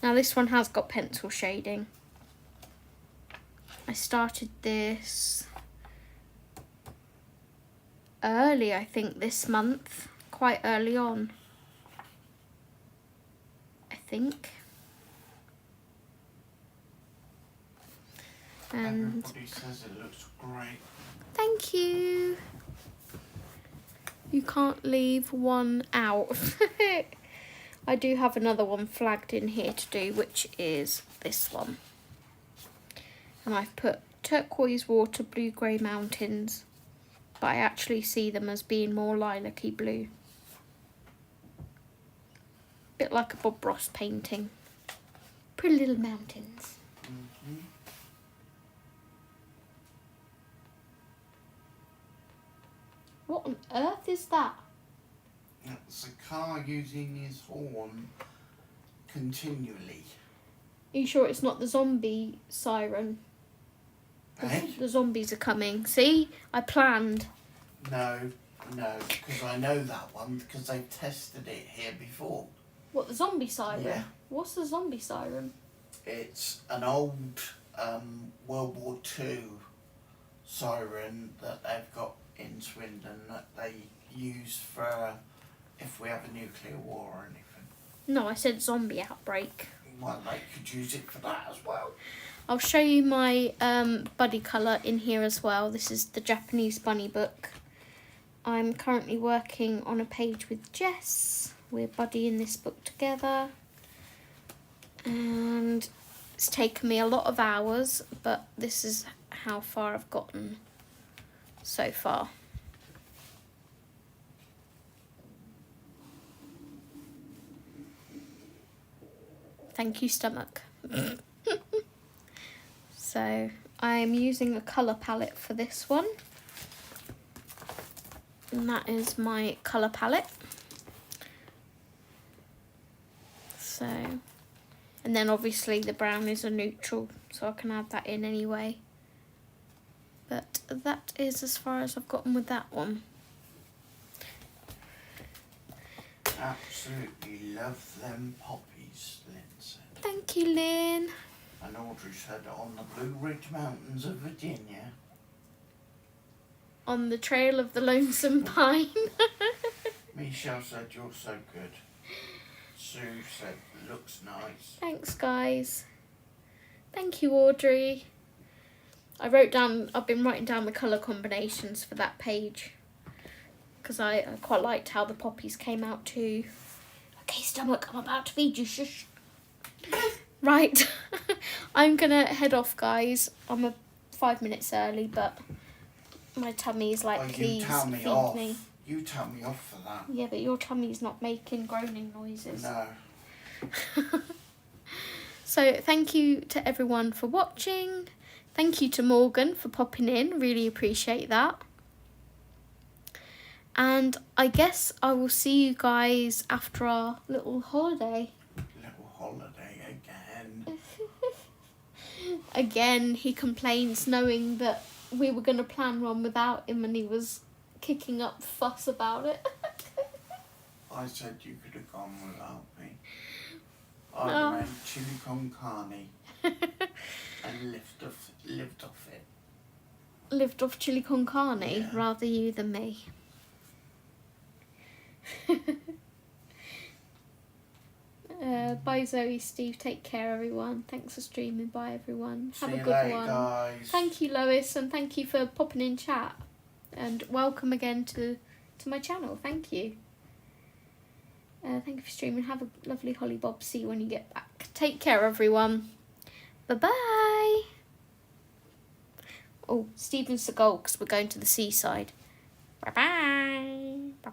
Now this one has got pencil shading. I started this early, I think, this month. Quite early on, I think. And everybody says it looks great. thank you. You can't leave one out. I do have another one flagged in here to do, which is this one. And I've put turquoise water, blue grey mountains, but I actually see them as being more lilac-y blue. Bit like a Bob Ross painting. Pretty little mountains. Mm-hmm. What on earth is that? It's a car using his horn continually. Are you sure it's not the zombie siren? Eh? The zombies are coming. See? I planned. No, because I know that one because they've tested it here before. What, the zombie siren? Yeah. What's the zombie siren? It's an old World War II siren that they've got in Swindon that they use for if we have a nuclear war or anything. No, I said zombie outbreak. Well, they could use it for that as well. I'll show you my buddy colour in here as well. This is the Japanese bunny book. I'm currently working on a page with Jess. We're buddying this book together. And it's taken me a lot of hours, but this is how far I've gotten so far. Thank you, stomach. So I'm using a colour palette for this one. And that is my colour palette. So, and then obviously the brown is a neutral, so I can add that in anyway. But that is as far as I've gotten with that one. Absolutely love them poppies, Lynn said. Thank you, Lynn. And Audrey said on the Blue Ridge Mountains of Virginia. On the trail of the lonesome pine. Michelle said you're so good. Sue said looks nice. Thanks, guys. Thank you, Audrey. I've been writing down the colour combinations for that page. Because I quite liked how the poppies came out too. Okay, stomach, I'm about to feed you, shush. Right, I'm gonna head off, guys. I'm 5 minutes early, but my tummy's like, Oh, please feed me. You tell me off for that. Yeah, but your tummy's not making groaning noises. No. So thank you to everyone for watching. Thank you to Morgan for popping in. Really appreciate that. And I guess I will see you guys after our little holiday. Little holiday again. Again, he complains knowing that we were going to plan one without him and he was kicking up fuss about it. I said you could have gone without me. I made chili con carne and lived off it. Lived off chili con carne, Yeah. rather you than me. Bye Zoe, Steve, take care everyone. Thanks for streaming, bye everyone. Have See a you good later, one. guys. Thank you Lois, and thank you for popping in chat. And welcome again to my channel, thank you. Thank you for streaming, have a lovely Holly Bob, see you when you get back. Take care everyone. Bye bye. Oh, Stephen Seagal, because we're going to the seaside. Bye bye.